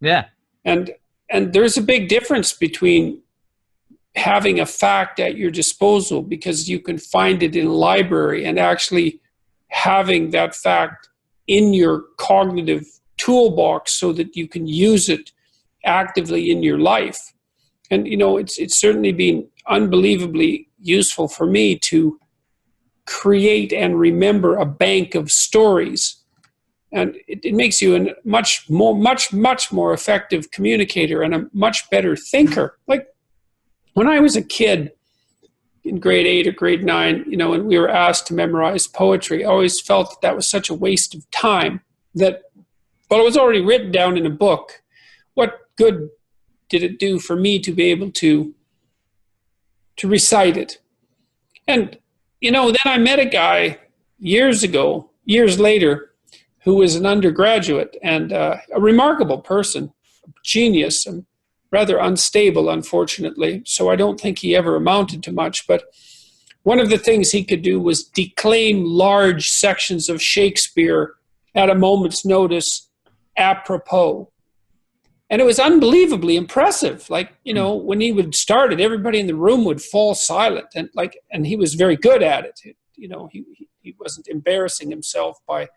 Yeah. And there's a big difference between having a fact at your disposal because you can find it in a library, and actually having that fact in your cognitive toolbox so that you can use it actively in your life. And, it's certainly been unbelievably useful for me to create and remember a bank of stories. And it makes you a much more effective communicator and a much better thinker. Like when I was a kid in grade 8 or grade 9, and we were asked to memorize poetry, I always felt that was such a waste of time that, well, it was already written down in a book. What good did it do for me to be able to recite it? And, then I met a guy years later, who was an undergraduate and a remarkable person, genius, and rather unstable, unfortunately. So I don't think he ever amounted to much. But one of the things he could do was declaim large sections of Shakespeare at a moment's notice, apropos. And it was unbelievably impressive. Like, when he would start it, everybody in the room would fall silent. And he was very good at it. He wasn't embarrassing himself by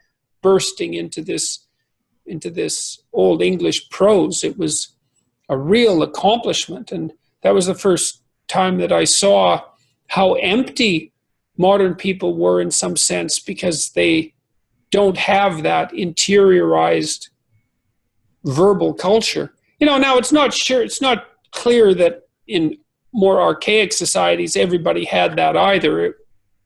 bursting into this old English prose. It was a real accomplishment. And that was the first time that I saw how empty modern people were in some sense, because they don't have that interiorized verbal culture. Now it's not clear that in more archaic societies everybody had that either.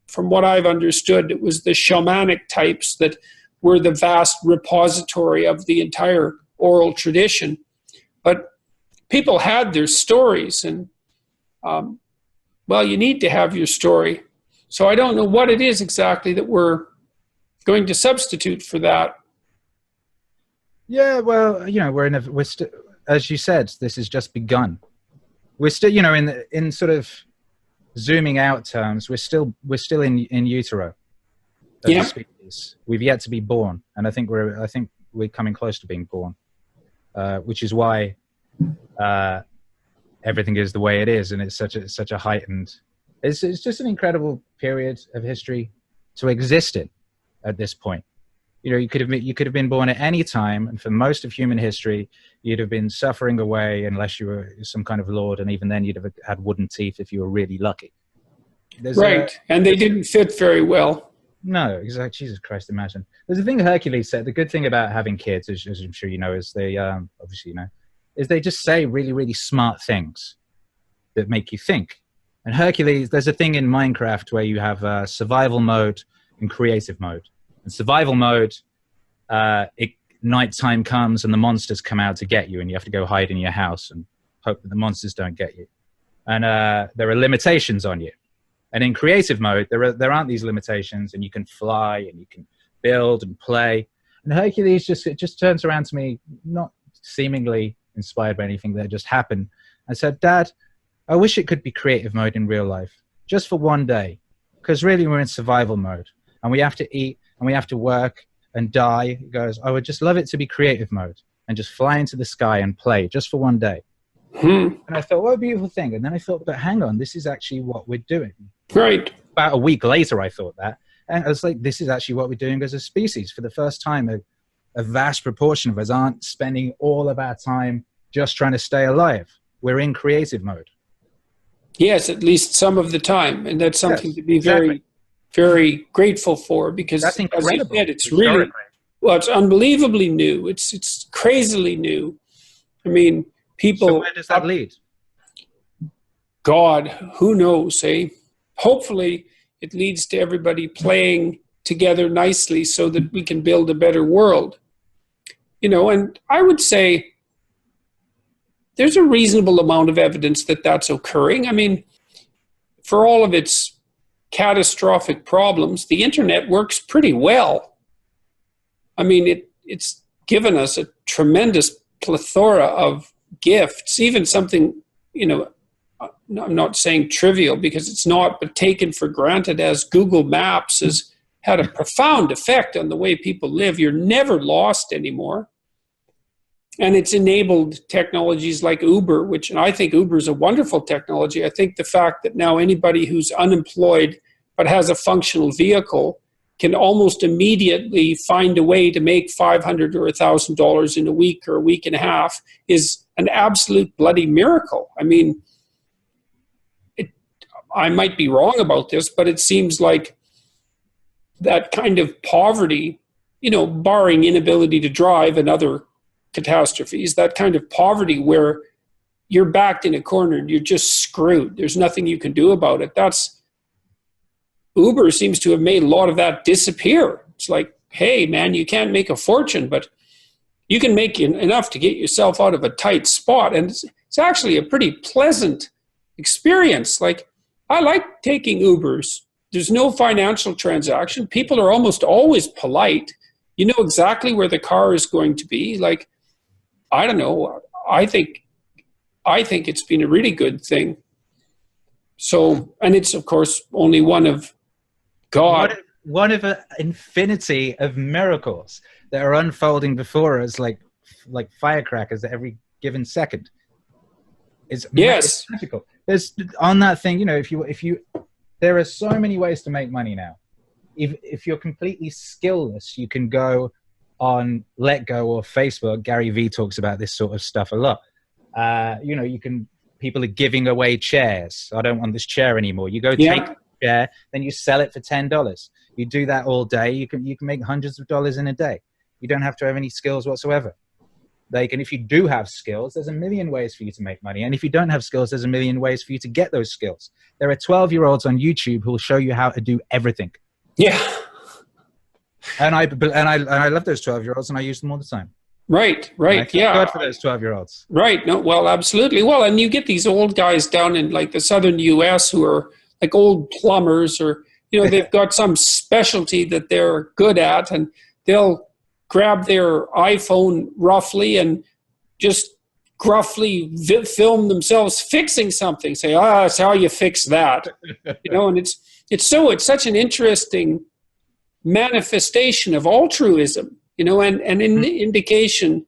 From what I've understood, it was the shamanic types that were the vast repository of the entire oral tradition. But people had their stories, and you need to have your story. So I don't know what it is exactly that we're going to substitute for that. Yeah, well, we're still, as you said, this has just begun. We're still, in sort of zooming out terms, we're still in utero as a species. We've yet to be born, and I think we're coming close to being born, which is why everything is the way it is, and it's such a heightened. It's just an incredible period of history to exist in at this point. You could have been born at any time, and for most of human history, you'd have been suffering away unless you were some kind of lord, and even then, you'd have had wooden teeth if you were really lucky. And they didn't fit very well. No, exactly. Jesus Christ, imagine. There's a thing Hercules said. The good thing about having kids, as I'm sure you know, is they obviously is they just say really, really smart things that make you think. And Hercules, there's a thing in Minecraft where you have survival mode and creative mode. In survival mode, nighttime comes and the monsters come out to get you, and you have to go hide in your house and hope that the monsters don't get you. And there are limitations on you. And in creative mode, there aren't these limitations, and you can fly and you can build and play. And Hercules just turns around to me, not seemingly inspired by anything that just happened, and said, "Dad, I wish it could be creative mode in real life, just for one day, because really we're in survival mode, and we have to eat, and we have to work and die." He goes, "I would just love it to be creative mode and just fly into the sky and play just for one day." Hmm. And I thought, what a beautiful thing. And then I thought, but hang on, this is actually what we're doing. Right. About a week later, I thought that. And I was like, this is actually what we're doing as a species. For the first time, a vast proportion of us aren't spending all of our time just trying to stay alive. We're in creative mode. Yes, at least some of the time. And that's something Yes, to be exactly. very grateful for, because That's as you incredible. said, it's really, well, it's unbelievably new. It's crazily new. I mean, people. So where does that lead? God, who knows, eh? Hopefully it leads to everybody playing together nicely so that we can build a better world. You know, and I would say there's a reasonable amount of evidence that that's occurring. I mean, for all of its catastrophic problems, the internet works pretty well. I mean, it's given us a tremendous plethora of gifts, even something, you know, I'm not saying trivial because it's not, but taken for granted as Google Maps has had a profound effect on the way people live. You're never lost anymore. And it's enabled technologies like Uber, which, and I think Uber is a wonderful technology. I think the fact that now anybody who's unemployed but has a functional vehicle can almost immediately find a way to make $500 or $1,000 in a week or a week and a half is an absolute bloody miracle. I mean, I might be wrong about this, but it seems like that kind of poverty, you know, barring inability to drive and other catastrophes, that kind of poverty where you're backed in a corner and you're just screwed. There's nothing you can do about it. Uber seems to have made a lot of that disappear. It's like, hey, man, you can't make a fortune, but you can make enough to get yourself out of a tight spot. And it's actually a pretty pleasant experience. Like, I like taking Ubers. There's no financial transaction. People are almost always polite. You know exactly where the car is going to be. Like, I don't know. I think it's been a really good thing. So, and it's of course only one of God. One of an infinity of miracles that are unfolding before us, like firecrackers at every given second. It's magical. There's on that thing, you know, if you, there are so many ways to make money now. If you're completely skillless, you can go on Let Go or Facebook. Gary Vee talks about this sort of stuff a lot. You know, people are giving away chairs. I don't want this chair anymore. You go take the chair, then you sell it for $10. You do that all day. You can make hundreds of dollars in a day. You don't have to have any skills whatsoever. And if you do have skills, there's a million ways for you to make money. And if you don't have skills, there's a million ways for you to get those skills. There are 12-year-olds on YouTube who will show you how to do everything. Yeah. And I love those 12-year-olds, and I use them all the time. Right. Yeah. Good for those 12-year-olds. Right. No, well, absolutely. Well, and you get these old guys down in like the southern U.S. who are like old plumbers, or, you know, they've got some specialty that they're good at, and they'll grab their iPhone roughly and just gruffly film themselves fixing something. Say, that's how you fix that. You know, and it's such an interesting manifestation of altruism, you know, and an indication.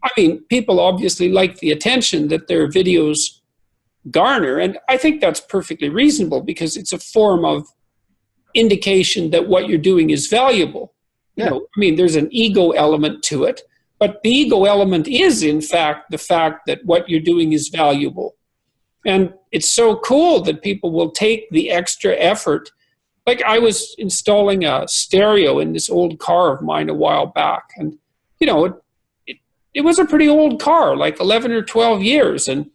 I mean, people obviously like the attention that their videos garner, and I think that's perfectly reasonable because it's a form of indication that what you're doing is valuable. You know, I mean, there's an ego element to it, but the ego element is, in fact, the fact that what you're doing is valuable. And it's so cool that people will take the extra effort. Like, I was installing a stereo in this old car of mine a while back, and, you know, it was a pretty old car, like 11 or 12 years, and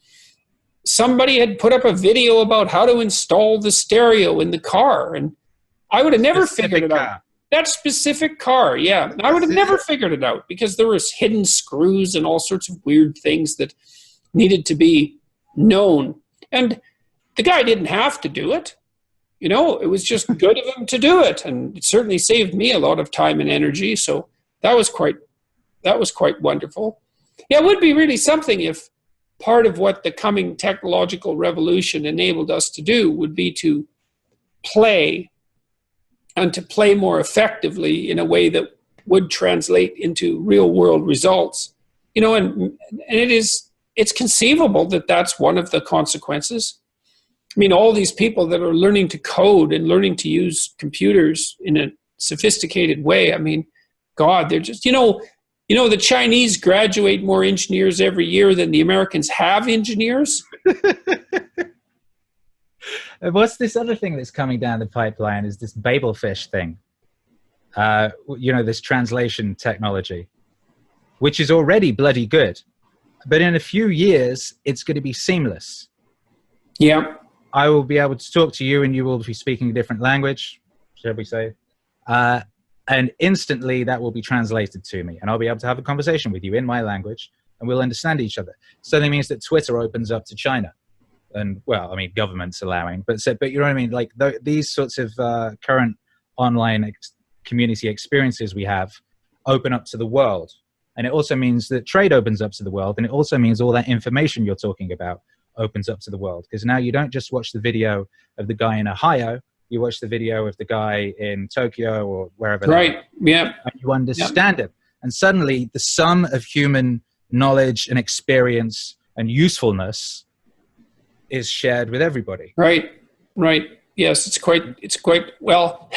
somebody had put up a video about how to install the stereo in the car, and I would have never figured it out. That specific car, yeah. I would have never figured it out because there was hidden screws and all sorts of weird things that needed to be known. And the guy didn't have to do it. You know, it was just good of him to do it. And it certainly saved me a lot of time and energy. So that was quite wonderful. Yeah, it would be really something if part of what the coming technological revolution enabled us to do would be to play, and to play more effectively in a way that would translate into real world results. You know, and it it's conceivable that that's one of the consequences. I mean, all these people that are learning to code and learning to use computers in a sophisticated way. I mean, God, they're just, the Chinese graduate more engineers every year than the Americans have engineers. What's this other thing that's coming down the pipeline is this Babelfish thing. This translation technology, which is already bloody good. But in a few years, it's going to be seamless. Yeah. I will be able to talk to you and you will be speaking a different language, shall we say. And instantly that will be translated to me. And I'll be able to have a conversation with you in my language and we'll understand each other. So that means that Twitter opens up to China. And, well, I mean, government's allowing. But you know what I mean? Like these sorts of current online community experiences we have open up to the world. And it also means that trade opens up to the world. And it also means all that information you're talking about opens up to the world. Because now you don't just watch the video of the guy in Ohio, you watch the video of the guy in Tokyo or wherever. Right, yeah. And you understand it. And suddenly the sum of human knowledge and experience and usefulness is shared with everybody. Right. Yes, it's quite well,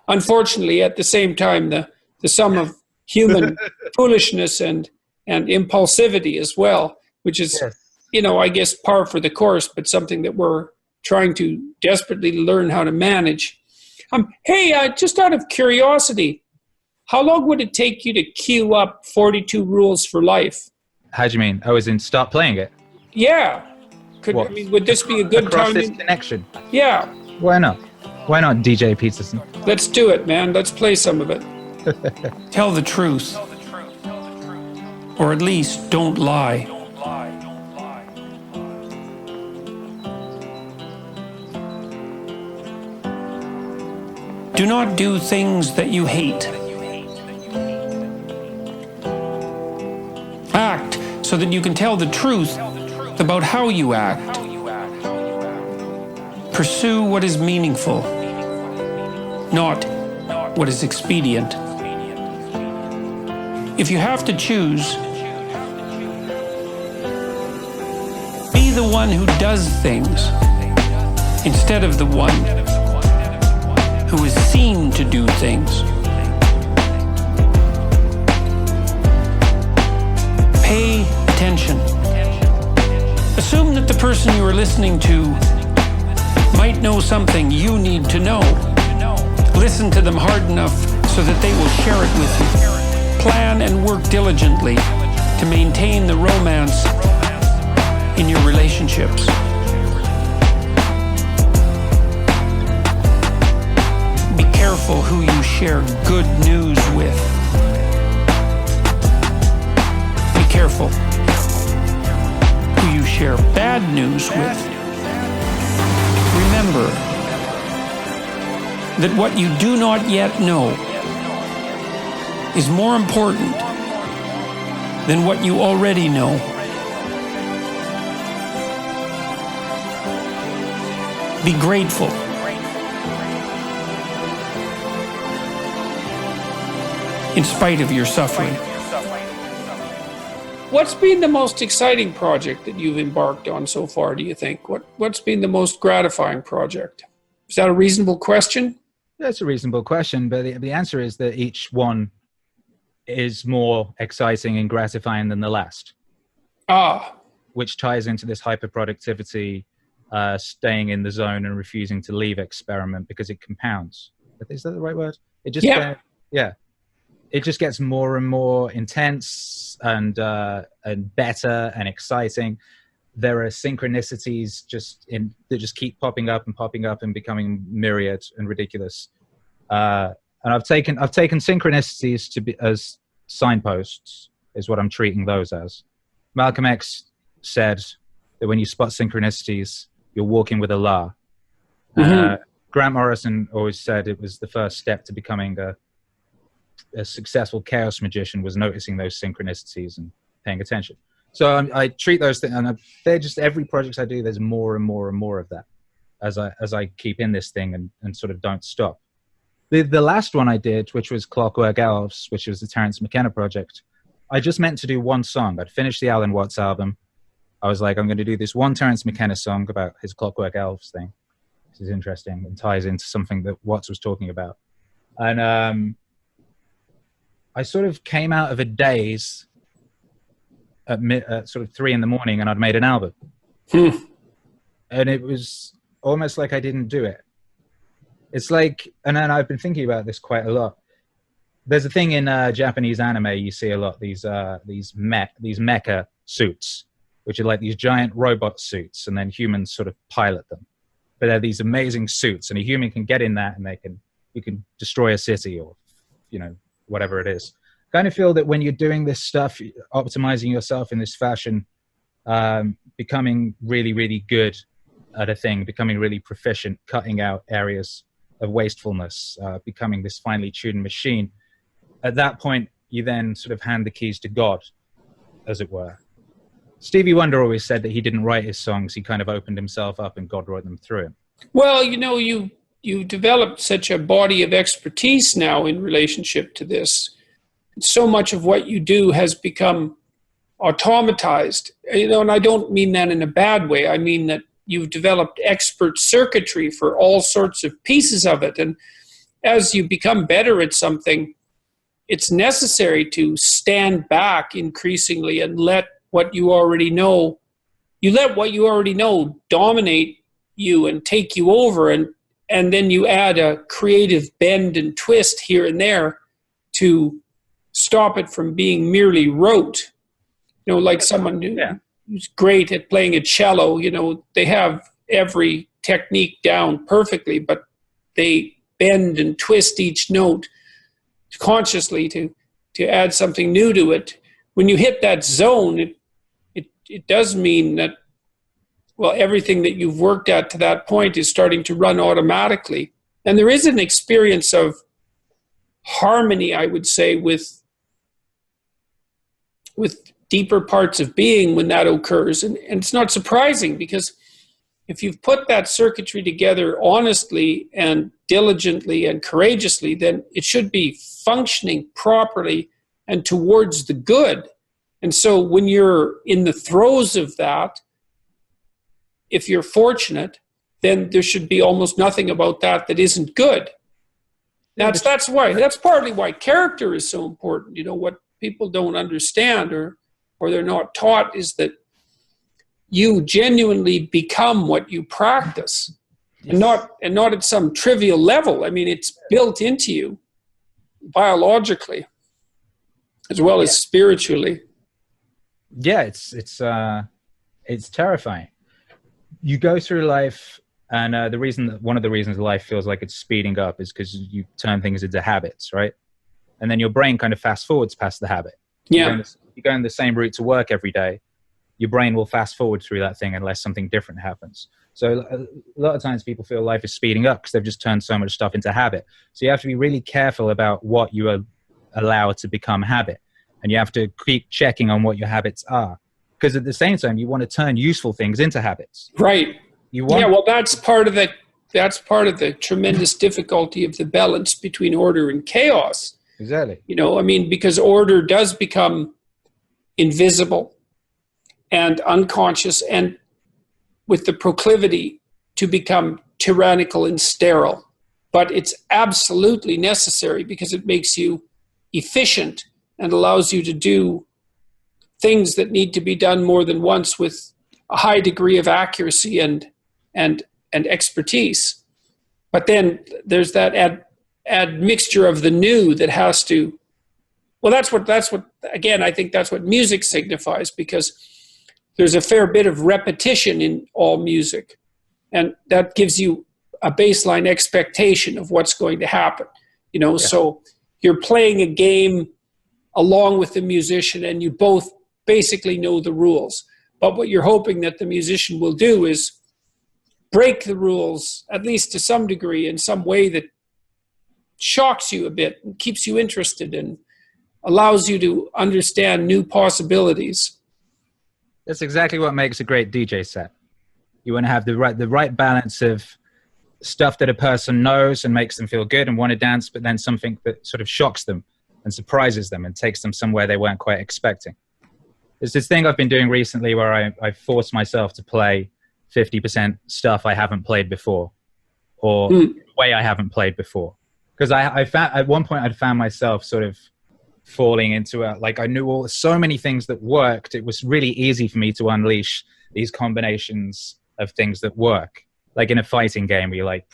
unfortunately, at the same time, the sum of human foolishness and impulsivity as well, which is, yes. I guess par for the course, but something that we're trying to desperately learn how to manage. Hey, just out of curiosity, how long would it take you to queue up 42 Rules for Life? How do you mean? Oh, as in start playing it? Yeah. Would this be a good across time? This connection? Yeah. Why not? Why not, DJ Peterson? Let's do it, man. Let's play some of it. Tell the truth. Or at least don't lie. Do not do things that you hate. Act so that you can tell the truth about how you act. Pursue what is meaningful, not what is expedient. If you have to choose, be the one who does things instead of the one who is seen to do things. Pay attention. Assume that the person you are listening to might know something you need to know. Listen to them hard enough so that they will share it with you. Plan and work diligently to maintain the romance in your relationships. Be careful who you share good news with. Be careful who you share bad news with. Remember that what you do not yet know is more important than what you already know. Be grateful. In spite of your suffering. What's been the most exciting project that you've embarked on so far, do you think? What's been the most gratifying project? Is that a reasonable question? That's a reasonable question, but the answer is that each one is more exciting and gratifying than the last. Which ties into this hyperproductivity, staying in the zone and refusing to leave experiment because it compounds. Is that the right word? It just it just gets more and more intense and better and exciting. There are synchronicities that just keep popping up and becoming myriad and ridiculous. And I've taken synchronicities to be as signposts, is what I'm treating those as. Malcolm X said that when you spot synchronicities, you're walking with Allah. Mm-hmm. Grant Morrison always said it was the first step to becoming a successful chaos magician was noticing those synchronicities and paying attention. So I treat those things, and they're just every project I do. There's more and more and more of that as I keep in this thing and sort of don't stop. The last one I did, which was Clockwork Elves, which was the Terence McKenna project, I just meant to do one song. I'd finished the Alan Watts album. I was like, I'm going to do this one Terence McKenna song about his Clockwork Elves thing. This is interesting and ties into something that Watts was talking about. And I sort of came out of a daze at sort of 3 a.m, and I'd made an album. And it was almost like I didn't do it. It's like, and then I've been thinking about this quite a lot. There's a thing in Japanese anime, you see a lot, these mecha suits, which are like these giant robot suits, and then humans sort of pilot them. But they're these amazing suits, and a human can get in that, and you can destroy a city, or, you know, whatever it is. I kind of feel that when you're doing this stuff, optimizing yourself in this fashion, becoming really, really good at a thing, becoming really proficient, cutting out areas of wastefulness, becoming this finely tuned machine. At that point, you then sort of hand the keys to God, as it were. Stevie Wonder always said that he didn't write his songs. He kind of opened himself up and God wrote them through him. Well, you know, you developed such a body of expertise now in relationship to this. So much of what you do has become automatized, you know, and I don't mean that in a bad way. I mean that you've developed expert circuitry for all sorts of pieces of it. And as you become better at something, it's necessary to stand back increasingly and let what you already know, dominate you and take you over. And then you add a creative bend and twist here and there to stop it from being merely rote. You know, like someone who's great at playing a cello, you know, they have every technique down perfectly, but they bend and twist each note consciously to add something new to it. When you hit that zone, it does mean that, well, everything that you've worked at to that point is starting to run automatically. And there is an experience of harmony, I would say, with deeper parts of being when that occurs. And it's not surprising, because if you've put that circuitry together honestly and diligently and courageously, then it should be functioning properly and towards the good. And so when you're in the throes of that, if you're fortunate, then there should be almost nothing about that isn't good. That's partly why character is so important. You know, what people don't understand or they're not taught is that you genuinely become what you practice. Yes. and not at some trivial level. I mean, it's built into you biologically as well as spiritually. Yeah, it's terrifying. You go through life, and one of the reasons life feels like it's speeding up is because you turn things into habits, right? And then your brain kind of fast forwards past the habit. Yeah. You go in the same route to work every day. Your brain will fast forward through that thing unless something different happens. So a lot of times people feel life is speeding up because they've just turned so much stuff into habit. So you have to be really careful about what you allow to become habit. And you have to keep checking on what your habits are. Because at the same time, you want to turn useful things into habits. Right. Well, that's part of the tremendous difficulty of the balance between order and chaos. Exactly. You know, I mean, because order does become invisible and unconscious, and with the proclivity to become tyrannical and sterile. But it's absolutely necessary because it makes you efficient and allows you to do things that need to be done more than once with a high degree of accuracy and expertise. But then there's that add mixture of the new that has to, well, that's what again, I think that's what music signifies, because there's a fair bit of repetition in all music, and that gives you a baseline expectation of what's going to happen. You know, so you're playing a game along with the musician, and you both basically know the rules. But what you're hoping that the musician will do is break the rules, at least to some degree, in some way that shocks you a bit and keeps you interested and allows you to understand new possibilities. That's exactly what makes a great DJ set. You want to have the right balance of stuff that a person knows and makes them feel good and want to dance, but then something that sort of shocks them and surprises them and takes them somewhere they weren't quite expecting. It's this thing I've been doing recently where I force myself to play 50% stuff I haven't played before, or the way I haven't played before. Because I found at one point I'd found myself sort of falling into like I knew so many things that worked. It was really easy for me to unleash these combinations of things that work. Like in a fighting game where you like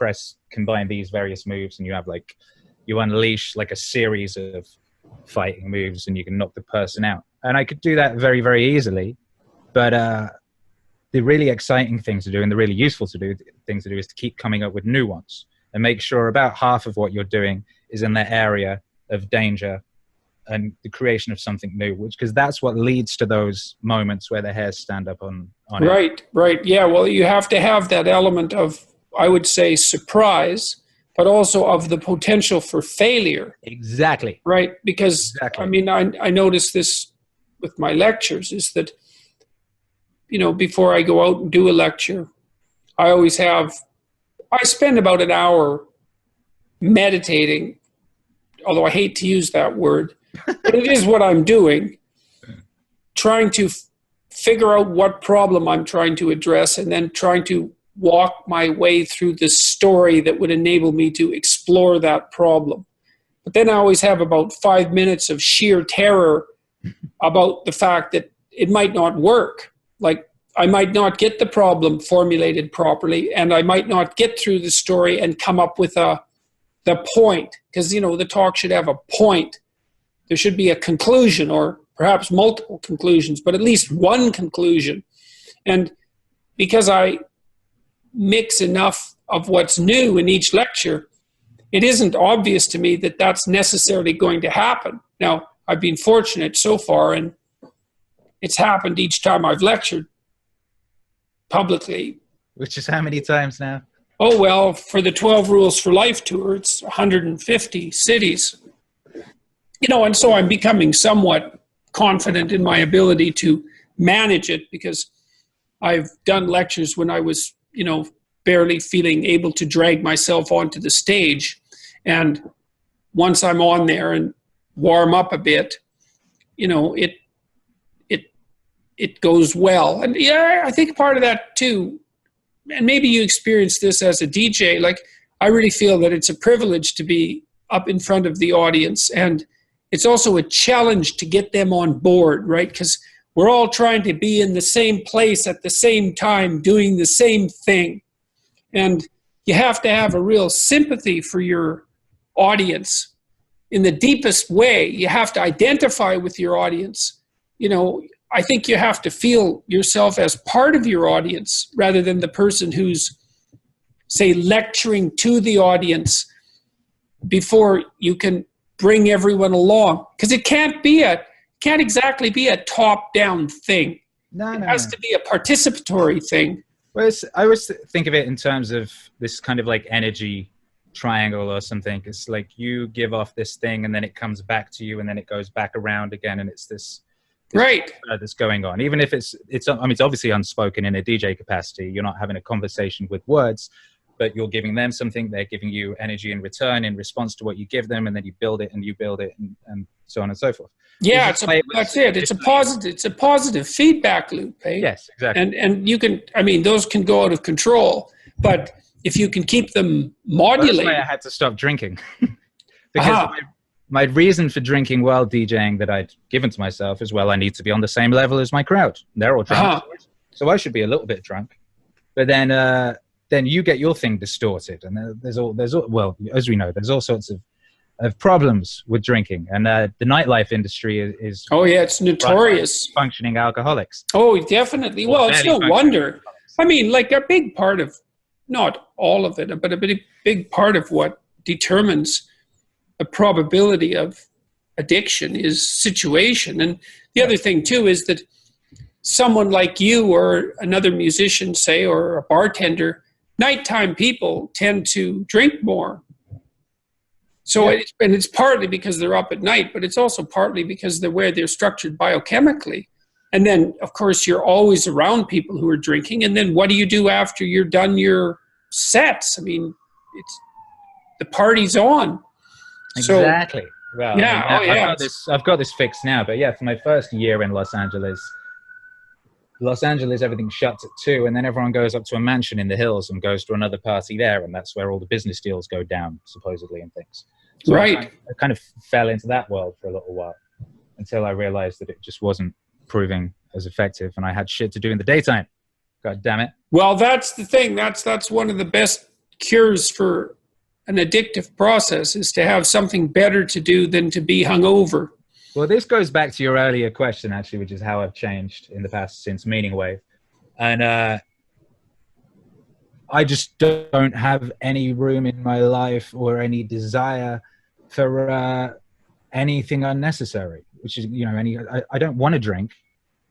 combine these various moves and you unleash like a series of fighting moves and you can knock the person out. And I could do that very, very easily. But the really exciting thing to do and the really useful thing to do is to keep coming up with new ones and make sure about half of what you're doing is in the area of danger and the creation of something new, because that's what leads to those moments where the hairs stand up on right, it. Right. Yeah. Well, you have to have that element of, I would say, surprise, but also of the potential for failure. Exactly. Right. Because, I mean, I notice this with my lectures is that, before I go out and do a lecture, I spend about an hour meditating, although I hate to use that word, but it is what I'm doing, trying to figure out what problem I'm trying to address and then trying to walk my way through the story that would enable me to explore that problem. But then I always have about 5 minutes of sheer terror about the fact that it might not work. Like, I might not get the problem formulated properly, and I might not get through the story and come up with the point, because, the talk should have a point. There should be a conclusion, or perhaps multiple conclusions, but at least one conclusion. And because I mix enough of what's new in each lecture, it isn't obvious to me that that's necessarily going to happen. Now, I've been fortunate so far, and it's happened each time I've lectured publicly. Which is how many times now? Oh, well, for the 12 Rules for Life tour, it's 150 cities. And so I'm becoming somewhat confident in my ability to manage it, because I've done lectures when I was, barely feeling able to drag myself onto the stage. And once I'm on there and warm up a bit, it goes well. And yeah, I think part of that too, and maybe you experience this as a DJ, like I really feel that it's a privilege to be up in front of the audience, and it's also a challenge to get them on board, right? Because we're all trying to be in the same place at the same time, doing the same thing. And you have to have a real sympathy for your audience in the deepest way. You have to identify with your audience. I think you have to feel yourself as part of your audience rather than the person who's, say, lecturing to the audience before you can bring everyone along. Because it can't exactly be a top-down thing. No, it has to be a participatory thing. Well, I always think of it in terms of this kind of like energy triangle or something. It's like you give off this thing and then it comes back to you and then it goes back around again, and it's this right that's going on. Even if it's obviously unspoken in a DJ capacity. You're not having a conversation with words, but you're giving them something. They're giving you energy in return in response to what you give them, and then you build it and so on and so forth. Yeah, that's it. It's a positive feedback loop, eh? Yes, exactly. And you can, those can go out of control, but if you can keep them modulated. That's why I had to stop drinking. Because my reason for drinking while DJing that I'd given to myself is, well, I need to be on the same level as my crowd. They're all drunk. So I should be a little bit drunk. But then you get your thing distorted. And there's all, well, as we know, there's all sorts of problems with drinking. And the nightlife industry is... Oh, yeah, it's notorious. Functioning alcoholics. Oh, definitely. Well, it's no wonder. Like a big part of, not all of it, but a big part of what determines the probability of addiction is situation. And the other thing too is that someone like you or another musician, say, or a bartender, nighttime people tend to drink more. So it's partly because they're up at night, but it's also partly because the way they're structured biochemically. And then, of course, you're always around people who are drinking. And then what do you do after you're done your sets? It's the party's on. Exactly. Well, I mean, Yeah. Oh, yeah. I've got this fixed now. But yeah, for my first year in Los Angeles, everything shuts at 2, and then everyone goes up to a mansion in the hills and goes to another party there, and that's where all the business deals go down, supposedly, and things. So Right. I kind of fell into that world for a little while until I realized that it just wasn't proving as effective, and I had shit to do in the daytime. God damn it. Well, that's the thing. That's one of the best cures for an addictive process, is to have something better to do than to be hungover. Well, this goes back to your earlier question, actually, which is how I've changed in the past since Meaningwave. And I just don't have any room in my life or any desire for anything unnecessary, which is, I don't want to drink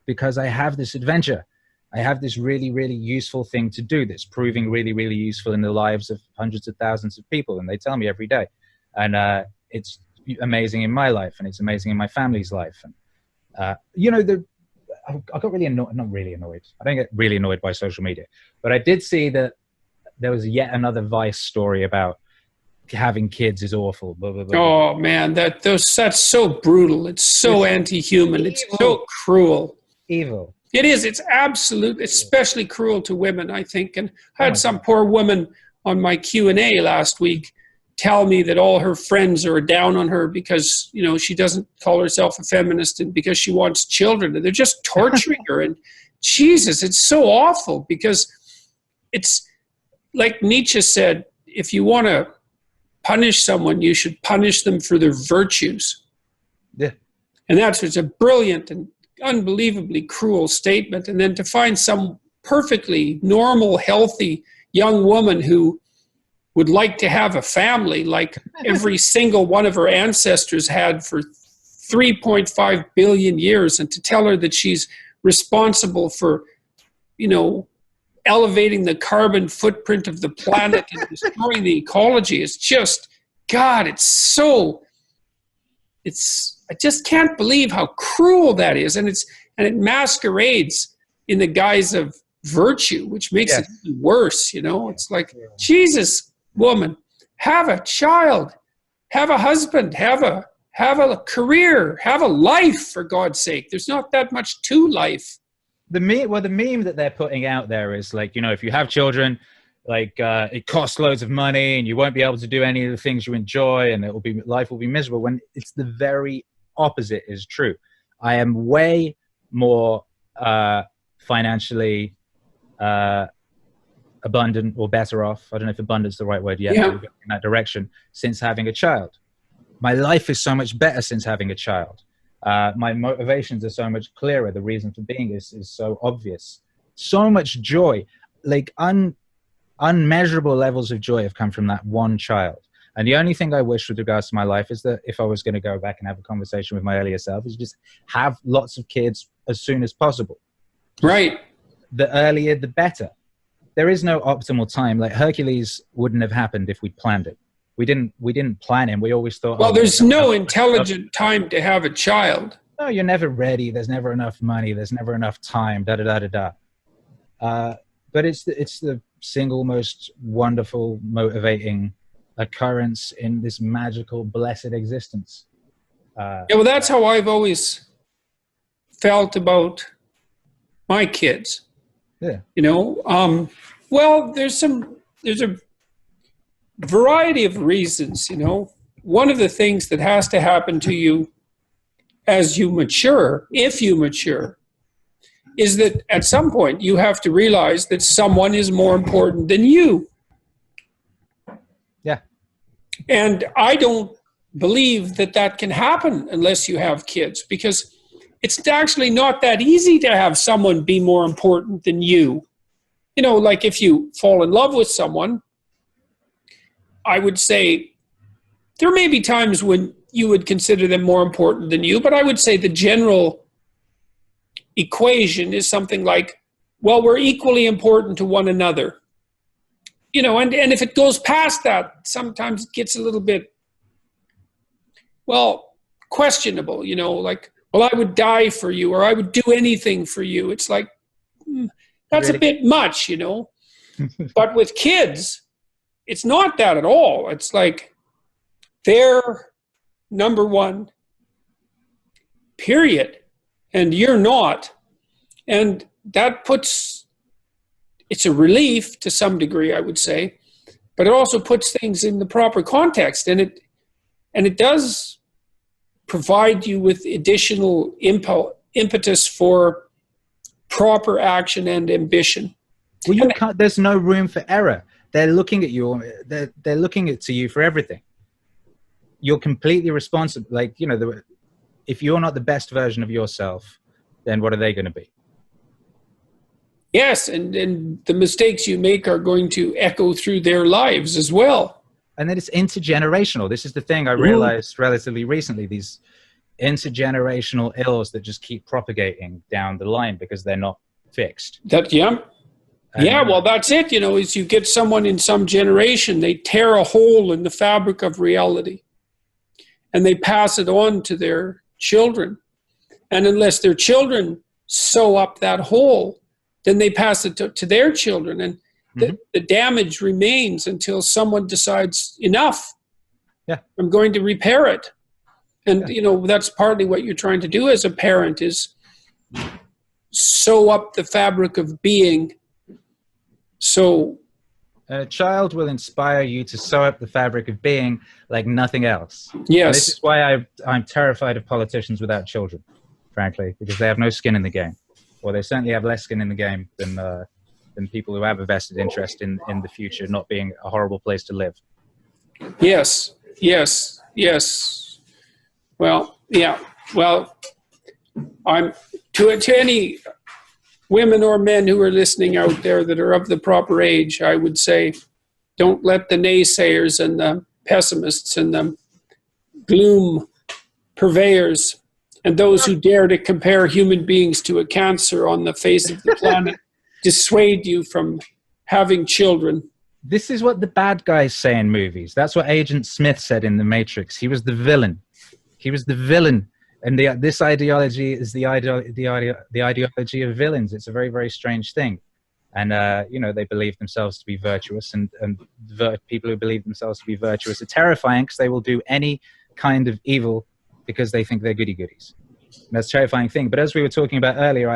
because I have this adventure. I have this really, really useful thing to do that's proving really, really useful in the lives of hundreds of thousands of people. And they tell me every day. And it's amazing in my life, and it's amazing in my family's life. And, I got really annoyed, not really annoyed. I don't get really annoyed by social media, but I did see that there was yet another Vice story about having kids is awful. Blah, blah, blah, Oh man, that's so brutal. It's so anti-human. It's so cruel. Evil. It is. It's absolute, especially cruel to women, I think. And I had some poor woman on my Q&A last week tell me that all her friends are down on her because, she doesn't call herself a feminist and because she wants children. And they're just torturing her. And Jesus, it's so awful, because it's like Nietzsche said, if you want to punish someone, you should punish them for their virtues. Yeah. And it's a brilliant and unbelievably cruel statement. And then to find some perfectly normal, healthy young woman who would like to have a family like every single one of her ancestors had for 3.5 billion years, and to tell her that she's responsible for, elevating the carbon footprint of the planet and destroying the ecology, is just, God, I just can't believe how cruel that is. And it masquerades in the guise of virtue, which makes it even worse. It's like, Jesus, woman, have a child, have a husband, have a career, have a life, for God's sake. There's not that much to life. The meme that they're putting out there is like, if you have children, like it costs loads of money and you won't be able to do any of the things you enjoy, and life will be miserable, when it's the very opposite is true. I am way more financially abundant or better off. I don't know if abundance is the right word yet. Yeah. In that direction since having a child. My life is so much better since having a child. My motivations are so much clearer. The reason for being is so obvious. So much joy, like unmeasurable levels of joy have come from that one child. And the only thing I wish with regards to my life is that if I was going to go back and have a conversation with my earlier self, is just have lots of kids as soon as possible. Right. The earlier, the better. There is no optimal time. Like Hercules wouldn't have happened if we planned it. We didn't plan him. We always thought, well, there's no intelligent time to have a child. No, you're never ready. There's never enough money. There's never enough time. But it's the single most wonderful, motivating occurrence in this magical, blessed existence. Well, that's how I've always felt about my kids. Yeah. Well, there's a variety of reasons. One of the things that has to happen to you as you mature, if you mature, is that at some point you have to realize that someone is more important than you. Yeah. And I don't believe that can happen unless you have kids, because it's actually not that easy to have someone be more important than you. Like if you fall in love with someone, I would say there may be times when you would consider them more important than you, but I would say the general equation is something like, well, we're equally important to one another. And if it goes past that, sometimes it gets a little bit, questionable, like, well, I would die for you, or I would do anything for you. It's like, that's really a bit much, But with kids, it's not that at all. It's like they're number one, period. And you're not. And that it's a relief to some degree, I would say, but it also puts things in the proper context. And it does provide you with additional impetus for proper action and ambition. Well, there's no room for error. They're looking at you. They're looking to you for everything. You're completely responsible. Like, if you're not the best version of yourself, then what are they going to be? Yes, and the mistakes you make are going to echo through their lives as well. And then it's intergenerational. This is the thing I realized relatively recently, these intergenerational ills that just keep propagating down the line because they're not fixed. Well, that's it, is you get someone in some generation, they tear a hole in the fabric of reality and they pass it on to their children. And unless their children sew up that hole, then they pass it to their children. And the damage remains until someone decides, enough, I'm going to repair it. And, that's partly what you're trying to do as a parent, is sew up the fabric of being. So a child will inspire you to sew up the fabric of being like nothing else. Yes. And this is why I'm terrified of politicians without children, frankly, because they have no skin in the game. Or they certainly have less skin in the game than people who have a vested interest in the future not being a horrible place to live. Yes. Well, yeah. Well, I'm to any women or men who are listening out there that are of the proper age, I would say, don't let the naysayers and the pessimists and the gloom purveyors and those who dare to compare human beings to a cancer on the face of the planet dissuade you from having children. This is what the bad guys say in movies. That's what Agent Smith said in The Matrix. He was the villain. And this ideology is the ideology of villains. It's a very, very strange thing. And, they believe themselves to be virtuous. And people who believe themselves to be virtuous are terrifying because they will do any kind of evil because they think they're goody-goodies. And that's a terrifying thing. But as we were talking about earlier,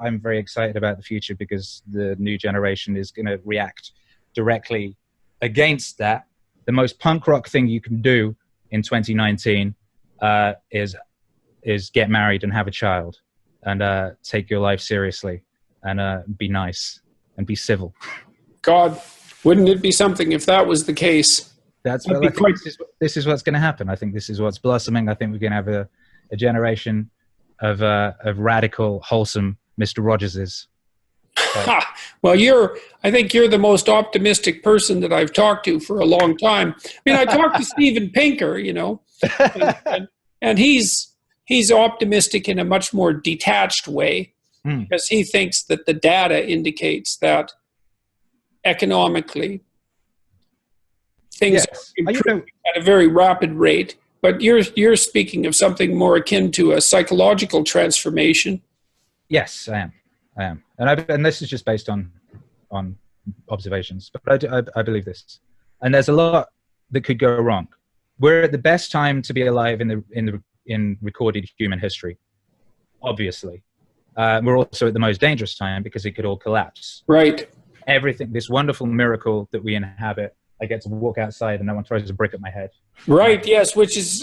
I'm very excited about the future because the new generation is going to react directly against that. The most punk rock thing you can do in 2019 is get married and have a child and take your life seriously and be nice and be civil. God, wouldn't it be something if that was the case? That's what I think this is what's going to happen. I think this is what's blossoming. I think we're going to have a generation of radical, wholesome Mr. Rogerses. Well, I think you're the most optimistic person that I've talked to for a long time. I mean, I talked to Steven Pinker, and he's optimistic in a much more detached way because he thinks that the data indicates that economically things are improving at a very rapid rate. But you're speaking of something more akin to a psychological transformation. Yes, I am. And this is just based on observations. But I believe this. And there's a lot that could go wrong. We're at the best time to be alive in recorded human history, obviously. We're also at the most dangerous time because it could all collapse. Right. Everything, this wonderful miracle that we inhabit, I get to walk outside and no one throws a brick at my head. Right. Yes. Which it's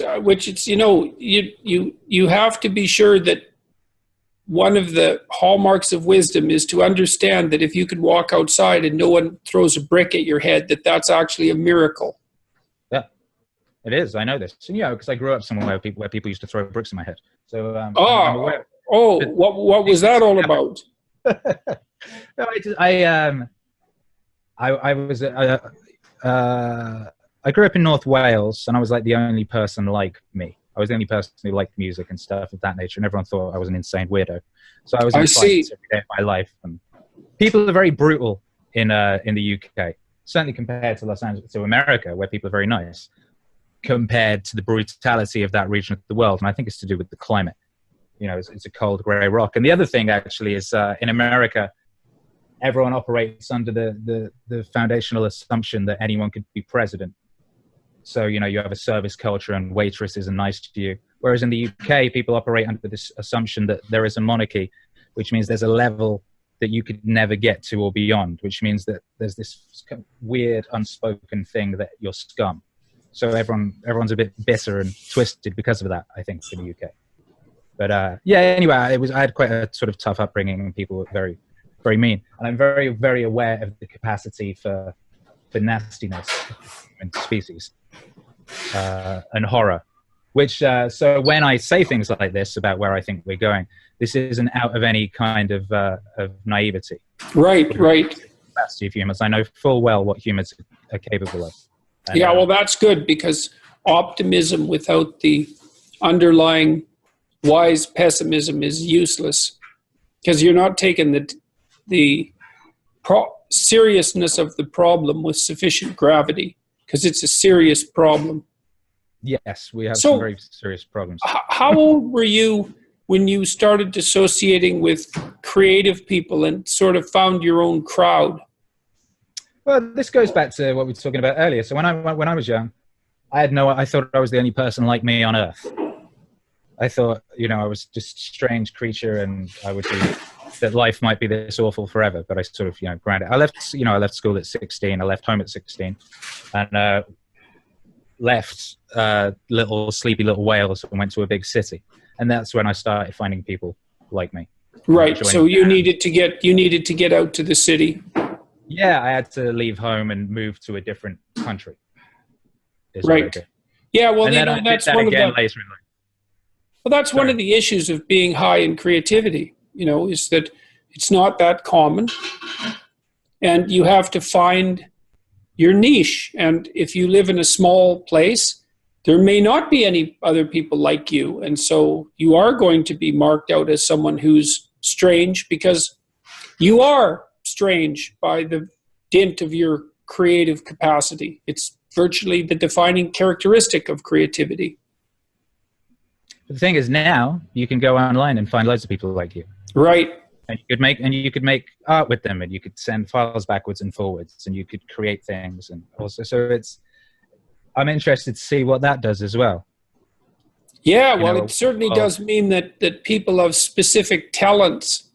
you have to be sure that one of the hallmarks of wisdom is to understand that if you could walk outside and no one throws a brick at your head, that's actually a miracle. Yeah, it is. I know this. And, because I grew up somewhere where people used to throw bricks at my head. So I'm aware. What was that all about? No, I grew up in North Wales, and I was like the only person like me. I was the only person who liked music and stuff of that nature, and everyone thought I was an insane weirdo. So I was in fights every day of my life. And people are very brutal in the UK, certainly compared to Los Angeles, to America, where people are very nice, compared to the brutality of that region of the world. And I think it's to do with the climate. It's a cold grey rock. And the other thing actually is in America, everyone operates under the foundational assumption that anyone could be president. So, you know, you have a service culture and waitresses are nice to you. Whereas in the UK, people operate under this assumption that there is a monarchy, which means there's a level that you could never get to or beyond, which means that there's this kind of weird unspoken thing that you're scum. So everyone's a bit bitter and twisted because of that, I think, in the UK. But yeah, anyway, I had quite a sort of tough upbringing, and people were very, very mean. And I'm very, very aware of the capacity for nastiness in species and horror. Which so when I say things like this about where I think we're going, this isn't out of any kind of naivety. Right. Capacity of humans. I know full well what humans are capable of. And, yeah, well, that's good, because optimism without the underlying wise pessimism is useless, because you're not taking the seriousness of the problem with sufficient gravity, because it's a serious problem. Yes, we have some very serious problems. How old were you when you started dissociating with creative people and sort of found your own crowd? Well, this goes back to what we were talking about earlier. So when I was young, I thought I was the only person like me on Earth. I thought, you know, I was just a strange creature, and that life might be this awful forever. But I sort of, you know, granted, I left school at 16. I left home at 16, and left little sleepy little Wales and went to a big city. And that's when I started finding people like me. Right. So you needed to get out to the city. Yeah, I had to leave home and move to a different country. Right. Yeah, well, you know, that's one of the later in life. Well, that's one of the issues of being high in creativity, you know, is that it's not that common, and you have to find your niche. And if you live in a small place, there may not be any other people like you. And so you are going to be marked out as someone who's strange, because you are strange by the dint of your creative capacity. It's virtually the defining characteristic of creativity. The thing is, now you can go online and find loads of people like you. Right. And you could make art with them, and you could send files backwards and forwards, and you could create things. And also, so I'm interested to see what that does as well. Yeah, well, it certainly does mean that people of specific talents,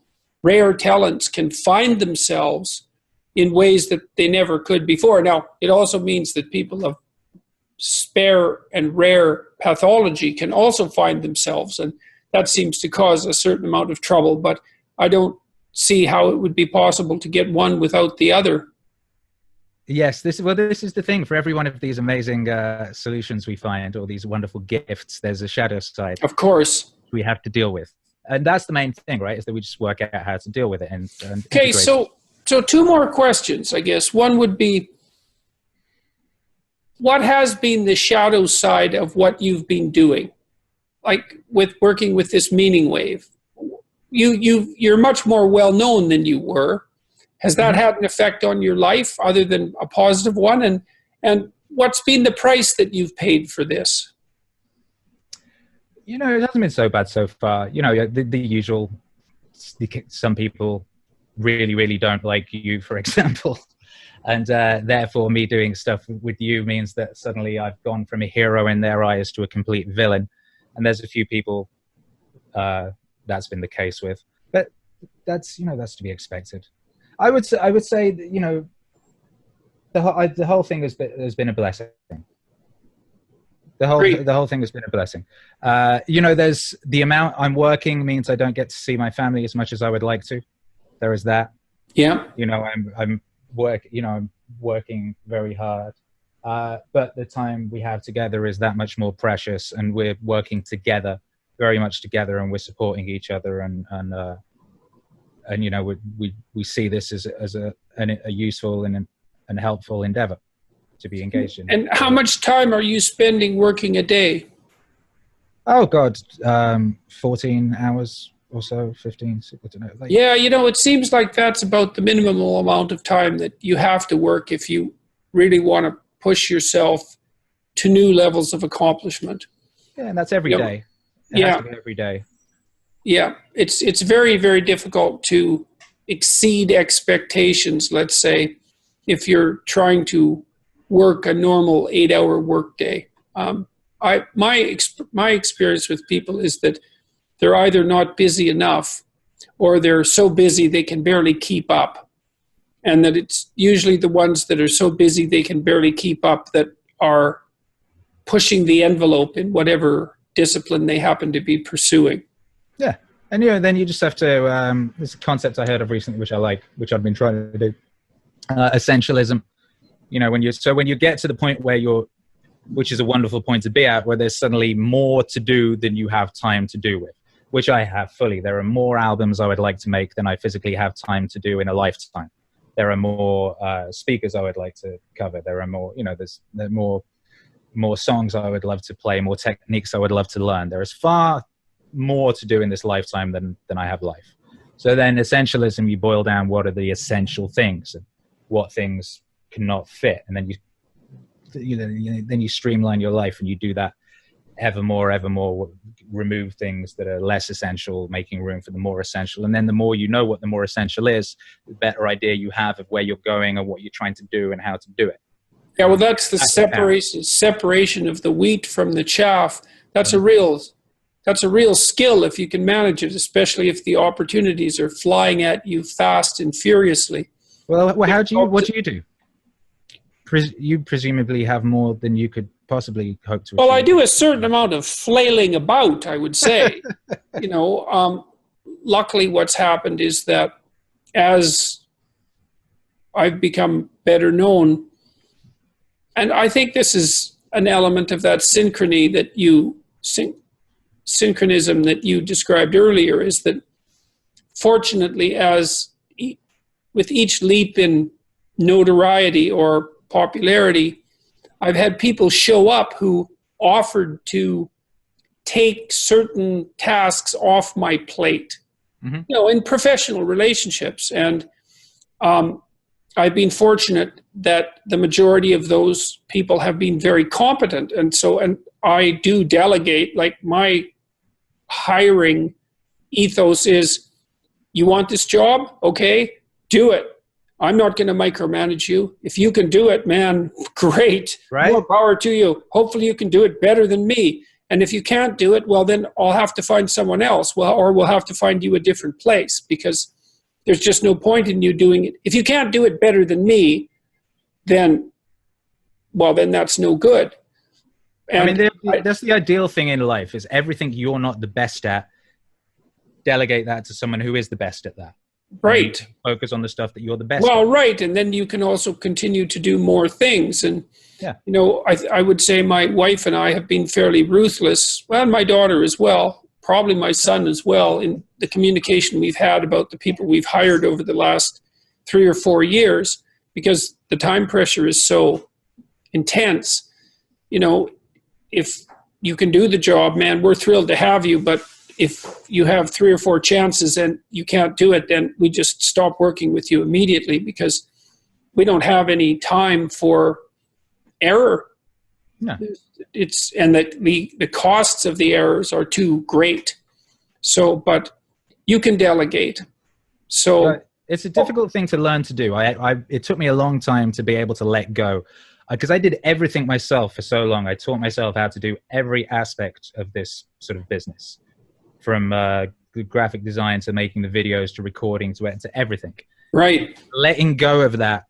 rare talents, can find themselves in ways that they never could before. Now, it also means that people of spare and rare pathology can also find themselves, and that seems to cause a certain amount of trouble, but I don't see how it would be possible to get one without the other. Yes, this is the thing. For every one of these amazing solutions we find, or these wonderful gifts, there's a shadow side. Of course. We have to deal with. And that's the main thing, right? Is that we just work out how to deal with it. And okay, so two more questions, I guess. One would be, what has been the shadow side of what you've been doing? Like with working with this Meaningwave. You're much more well-known than you were. Has that had an effect on your life other than a positive one? And what's been the price that you've paid for this? You know, it hasn't been so bad so far. You know, the usual, some people really, really don't like you, for example. And therefore me doing stuff with you means that suddenly I've gone from a hero in their eyes to a complete villain. And there's a few people that's been the case with. But that's, you know, that's to be expected. I would say that, you know, the whole thing has been a blessing. The whole thing has been a blessing. You know, there's the amount I'm working means I don't get to see my family as much as I would like to. There is that. Yeah. You know, I'm working very hard. But the time we have together is that much more precious, and we're working together, very much together, and we're supporting each other, and you know, we see this as a useful and helpful endeavor to be engaged in. And how much time are you spending working a day? Oh God, 14 hours or so, 15. I don't know. Yeah, you know, it seems like that's about the minimum amount of time that you have to work if you really want to push yourself to new levels of accomplishment. Yeah, and that's every day. It has to be every day. Yeah, it's very, very difficult to exceed expectations, let's say, if you're trying to work a normal 8-hour workday. My experience with people is that they're either not busy enough, or they're so busy they can barely keep up. And that it's usually the ones that are so busy they can barely keep up that are pushing the envelope in whatever discipline they happen to be pursuing. Yeah. And then you just have to, this concept I heard of recently, which I like, which I've been trying to do, essentialism. When you get to the point where which is a wonderful point to be at, where there's suddenly more to do than you have time to do with, which I have fully. There are more albums I would like to make than I physically have time to do in a lifetime. There are more speakers I would like to cover. There are more, there's more songs I would love to play, more techniques I would love to learn. There is far more to do in this lifetime than I have life. So then essentialism, you boil down what are the essential things and what things cannot fit. And then then you streamline your life, and you do that ever more, remove things that are less essential, making room for the more essential. And then the more you know what the more essential is, the better idea you have of where you're going and what you're trying to do and how to do it. Yeah, well, that's the separation of the wheat from the chaff. That's a real skill if you can manage it, especially if the opportunities are flying at you fast and furiously. Well, what do you do? You presumably have more than you could possibly hope to achieve. Well, I do a certain amount of flailing about, I would say. Luckily what's happened is that as I've become better known, and I think this is an element of that synchronism that you described earlier, is that fortunately, with each leap in notoriety or popularity, I've had people show up who offered to take certain tasks off my plate, in professional relationships. And I've been fortunate that the majority of those people have been very competent. And I do delegate. Like, my hiring ethos is, you want this job? Okay, do it. I'm not going to micromanage you. If you can do it, man, great. Right. More power to you. Hopefully you can do it better than me. And if you can't do it, well, then I'll have to find someone else. Or we'll have to find you a different place, because there's just no point in you doing it. If you can't do it better than me, then that's no good. And that's the ideal thing in life, is everything you're not the best at, delegate that to someone who is the best at that. Right. Focus on the stuff that you're the best at. at. Right. And then you can also continue to do more things. And, I would say my wife and I have been fairly ruthless, well, and my daughter as well, probably my son as well, in the communication we've had about the people we've hired over the last 3 or 4 years, because the time pressure is so intense. If you can do the job, man, we're thrilled to have you. But if you have 3 or 4 chances and you can't do it, then we just stop working with you immediately, because we don't have any time for error. No. And the costs of the errors are too great. So, but you can delegate. So it's a difficult thing to learn to do. It took me a long time to be able to let go, because I did everything myself for so long. I taught myself how to do every aspect of this sort of business, from graphic design to making the videos to recording to everything. Right. Letting go of that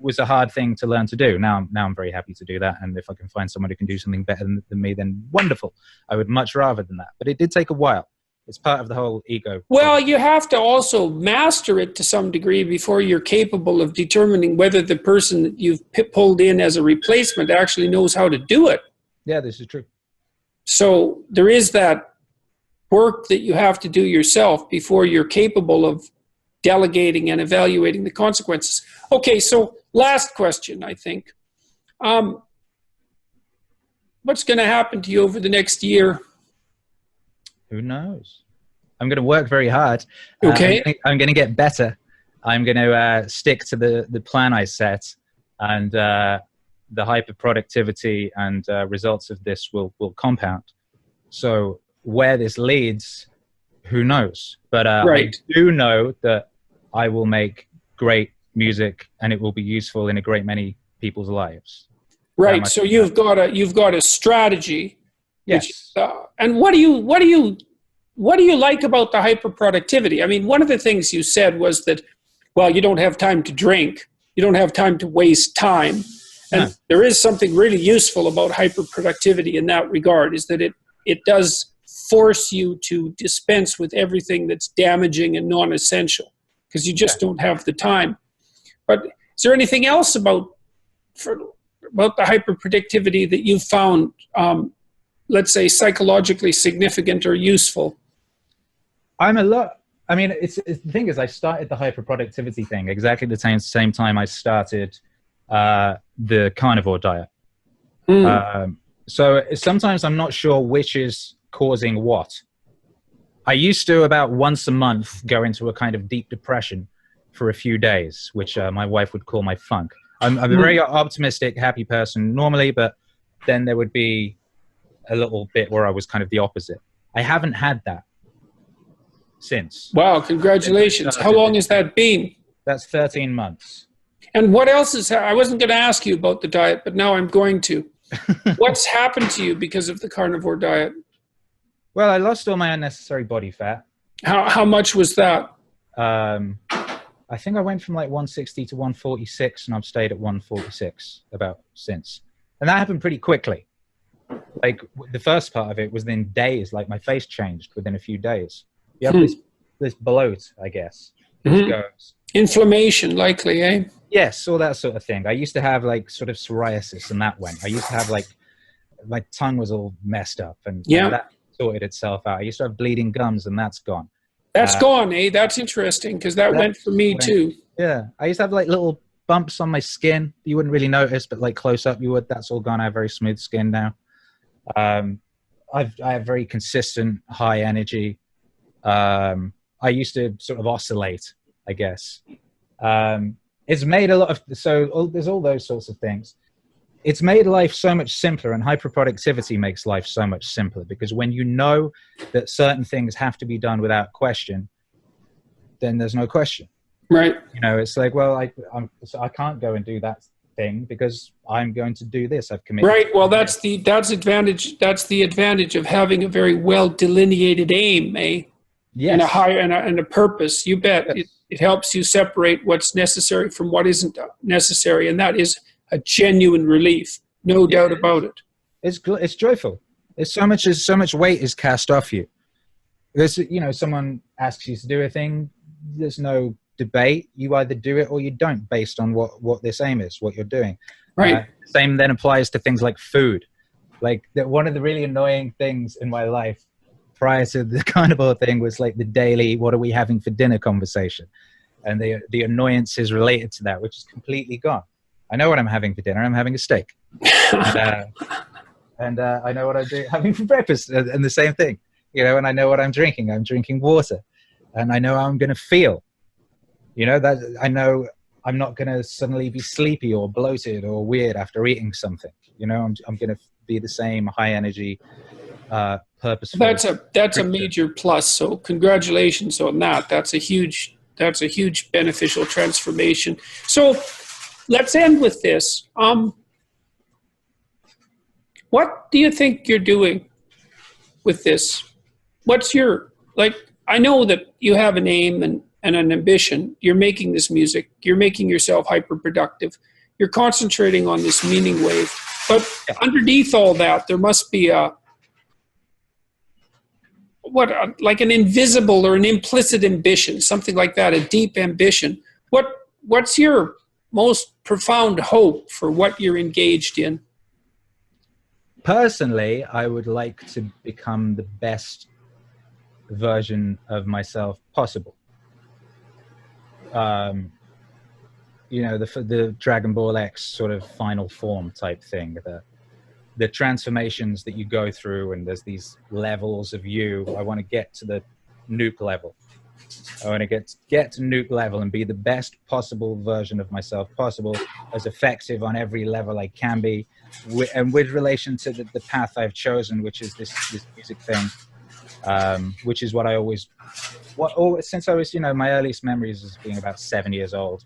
was a hard thing to learn to do. Now I'm very happy to do that. And if I can find someone who can do something better than me, then wonderful. I would much rather than that. But it did take a while. It's part of the whole ego. Well, you have to also master it to some degree before you're capable of determining whether the person that you've pulled in as a replacement actually knows how to do it. Yeah, this is true. So there is that work that you have to do yourself before you're capable of delegating and evaluating the consequences. Okay, so last question, I think. What's going to happen to you over the next year? Who knows? I'm going to work very hard. Okay. I'm going to get better. I'm going to stick to the plan I set, and the hyper productivity and results of this will compound. So where this leads, who knows? But right. I do know that I will make great music, and it will be useful in a great many people's lives. Right. So you've got a strategy. Yes. And what do you like about the hyperproductivity? I mean, one of the things you said was that, well, you don't have time to drink. You don't have time to waste time. And there is something really useful about hyperproductivity in that regard, is that it does force you to dispense with everything that's damaging and non-essential, because you just don't have the time. But is there anything else about the hyperproductivity that you've found, let's say, psychologically significant or useful? I mean, the thing is, I started the hyperproductivity thing exactly the same time I started the Carnivore Diet. So sometimes I'm not sure which is causing what. I used to, about once a month, go into a kind of deep depression for a few days, which my wife would call my funk. I'm a very optimistic, happy person normally, but then there would be a little bit where I was kind of the opposite. I haven't had that since. Wow, congratulations. How long has that been? That's 13 months. And what else I wasn't going to ask you about the diet, but now I'm going to. What's happened to you because of the carnivore diet? Well, I lost all my unnecessary body fat. How much was that? I think I went from like 160 to 146, and I've stayed at 146 about since. And that happened pretty quickly. Like, the first part of it was in days. Like, my face changed within a few days. You have this bloat, I guess, which goes. Inflammation, likely, eh? Yes, all that sort of thing. I used to have like sort of psoriasis, and that went. I used to have like, my tongue was all messed up, and that sorted itself out. I used to have bleeding gums, and that's gone. That's gone, eh? That's interesting, because that went for me too. Yeah, I used to have like little bumps on my skin. You wouldn't really notice, but like close up, you would. That's all gone. I have very smooth skin now. I have very consistent high energy. I used to sort of oscillate, I guess. It's made a lot of, there's all those sorts of things. It's made life so much simpler, and hyperproductivity makes life so much simpler, because when you know that certain things have to be done without question, then there's no question. Right. You know, it's like, well, I can't go and do that thing because I'm going to do this. I've committed. Right. Well, that's the advantage of having a very well delineated aim, eh? Yes. And a purpose. You bet. Yes. It helps you separate what's necessary from what isn't necessary, and that is a genuine relief, no doubt about it. It's joyful. It's so much weight is cast off you. There's, someone asks you to do a thing, there's no debate. You either do it or you don't, based on what this aim is, what you're doing. Right. Same then applies to things like food. Like, one of the really annoying things in my life prior to the carnivore thing was like the daily, what are we having for dinner conversation? And the annoyances related to that, which is completely gone. I know what I'm having for dinner. I'm having a steak. And I know what I'm having for breakfast, and the same thing, and I know what I'm drinking. I'm drinking water, and I know how I'm going to feel. That I know I'm not going to suddenly be sleepy or bloated or weird after eating something. I'm going to be the same high energy, purposeful. That's a major plus. So congratulations on that. That's a huge beneficial transformation. So let's end with this. What do you think you're doing with this? What's I know that you have an aim and an ambition. You're making this music. You're making yourself hyper-productive. You're concentrating on this Meaningwave. But underneath all that, there must be like an invisible or an implicit ambition, something like that, a deep ambition. What's your most profound hope for what you're engaged in? Personally, I would like to become the best version of myself possible. The Dragon Ball X sort of final form type thing, the transformations that you go through, and there's these levels of you. I want to get to the nuke level. I want to get to nuke level and be the best possible version of myself possible, as effective on every level I can be, and with relation to the path I've chosen, which is this music thing, which is what I always, since I was, my earliest memories is being about 7 years old,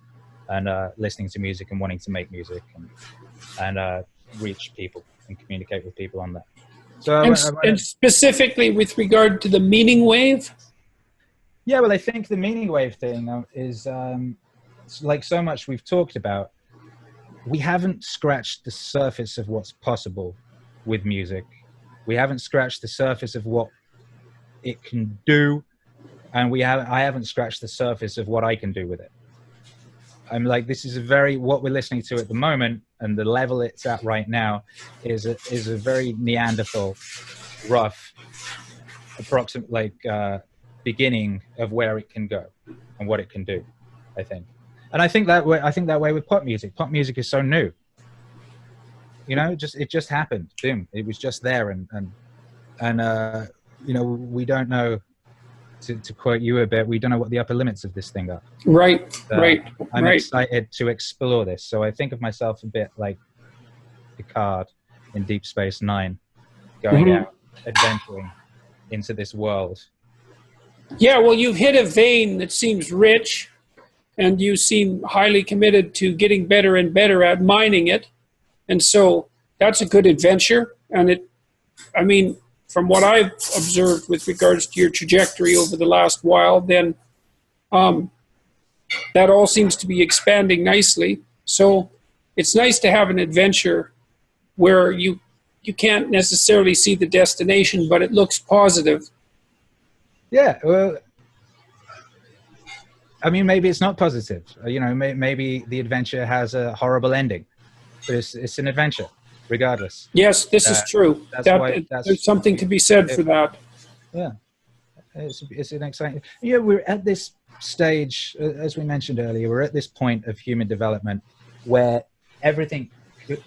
and listening to music and wanting to make music and reach people and communicate with people on that. So, and specifically with regard to the Meaningwave? Yeah, well, I think the Meaningwave thing is like so much we've talked about. We haven't scratched the surface of what's possible with music. We haven't scratched the surface of what it can do, and I haven't scratched the surface of what I can do with it. I'm like, this is what we're listening to at the moment, and the level it's at right now is a very Neanderthal, rough, approximate, beginning of where it can go and what it can do, I think. And I think that way with pop music. Pop music is so new. You know, it just happened. Boom. It was just there, and you know, we don't know. To quote you a bit, we don't know what the upper limits of this thing are. Right, right. I'm excited to explore this. So I think of myself a bit like Picard in Deep Space Nine, going out, adventuring into this world. Yeah, well, you've hit a vein that seems rich, and you seem highly committed to getting better and better at mining it. And so that's a good adventure. And I mean, from what I've observed with regards to your trajectory over the last while, then that all seems to be expanding nicely. So it's nice to have an adventure where you can't necessarily see the destination, but it looks positive. Yeah, well, I mean, maybe it's not positive. You know, maybe the adventure has a horrible ending, but it's an adventure. Regardless. Yes, this is true. There's something to be said for that. Yeah, it's an exciting. Yeah, we're at this stage, as we mentioned earlier. We're at this point of human development where everything,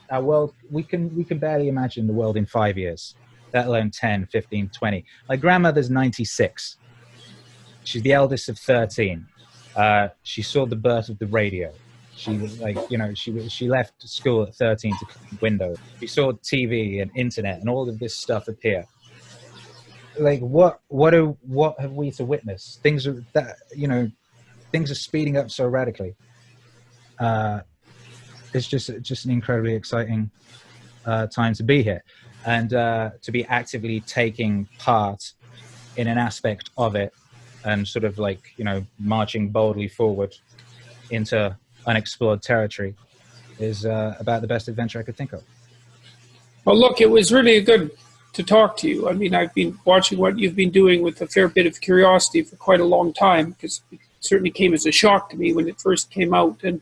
our world, we can barely imagine the world in 5 years, let alone 10, 15, 20. My grandmother's 96. She's the eldest of 13. She saw the birth of the radio. She she left school at 13 to clean windows. We saw TV and internet and all of this stuff appear. Like what have we to witness? Things are speeding up so radically. It's just an incredibly exciting time to be here, and to be actively taking part in an aspect of it, and sort of marching boldly forward into unexplored territory is about the best adventure I could think of. Well, look, it was really good to talk to you. I mean, I've been watching what you've been doing with a fair bit of curiosity for quite a long time, because it certainly came as a shock to me when it first came out. And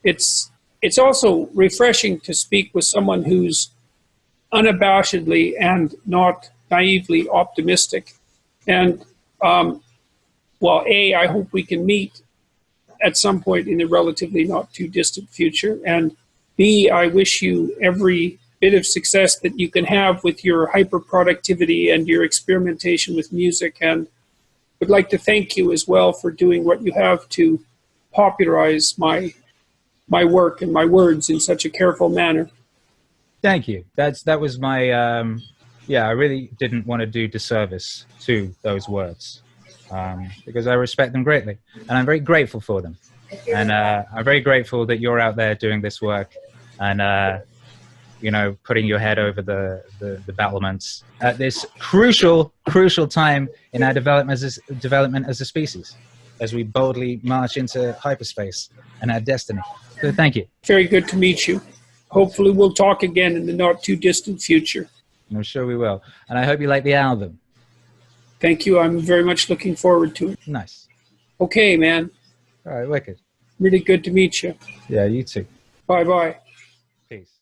it's also refreshing to speak with someone who's unabashedly and not naively optimistic. And I hope we can meet at some point in the relatively not too distant future. And B, I wish you every bit of success that you can have with your hyper productivity and your experimentation with music. And would like to thank you as well for doing what you have to popularize my work and my words in such a careful manner. Thank you. That was my I really didn't want to do disservice to those words. Because I respect them greatly, and I'm very grateful for them. And I'm very grateful that you're out there doing this work, and putting your head over the battlements at this crucial time in our development as a species, as we boldly march into hyperspace and our destiny. So thank you. Very good to meet you. Hopefully we'll talk again in the not too distant future. I'm sure we will. And I hope you like the album. Thank you. I'm very much looking forward to it. Nice. Okay, man. All right, wicked. Really good to meet you. Yeah, you too. Bye-bye. Peace.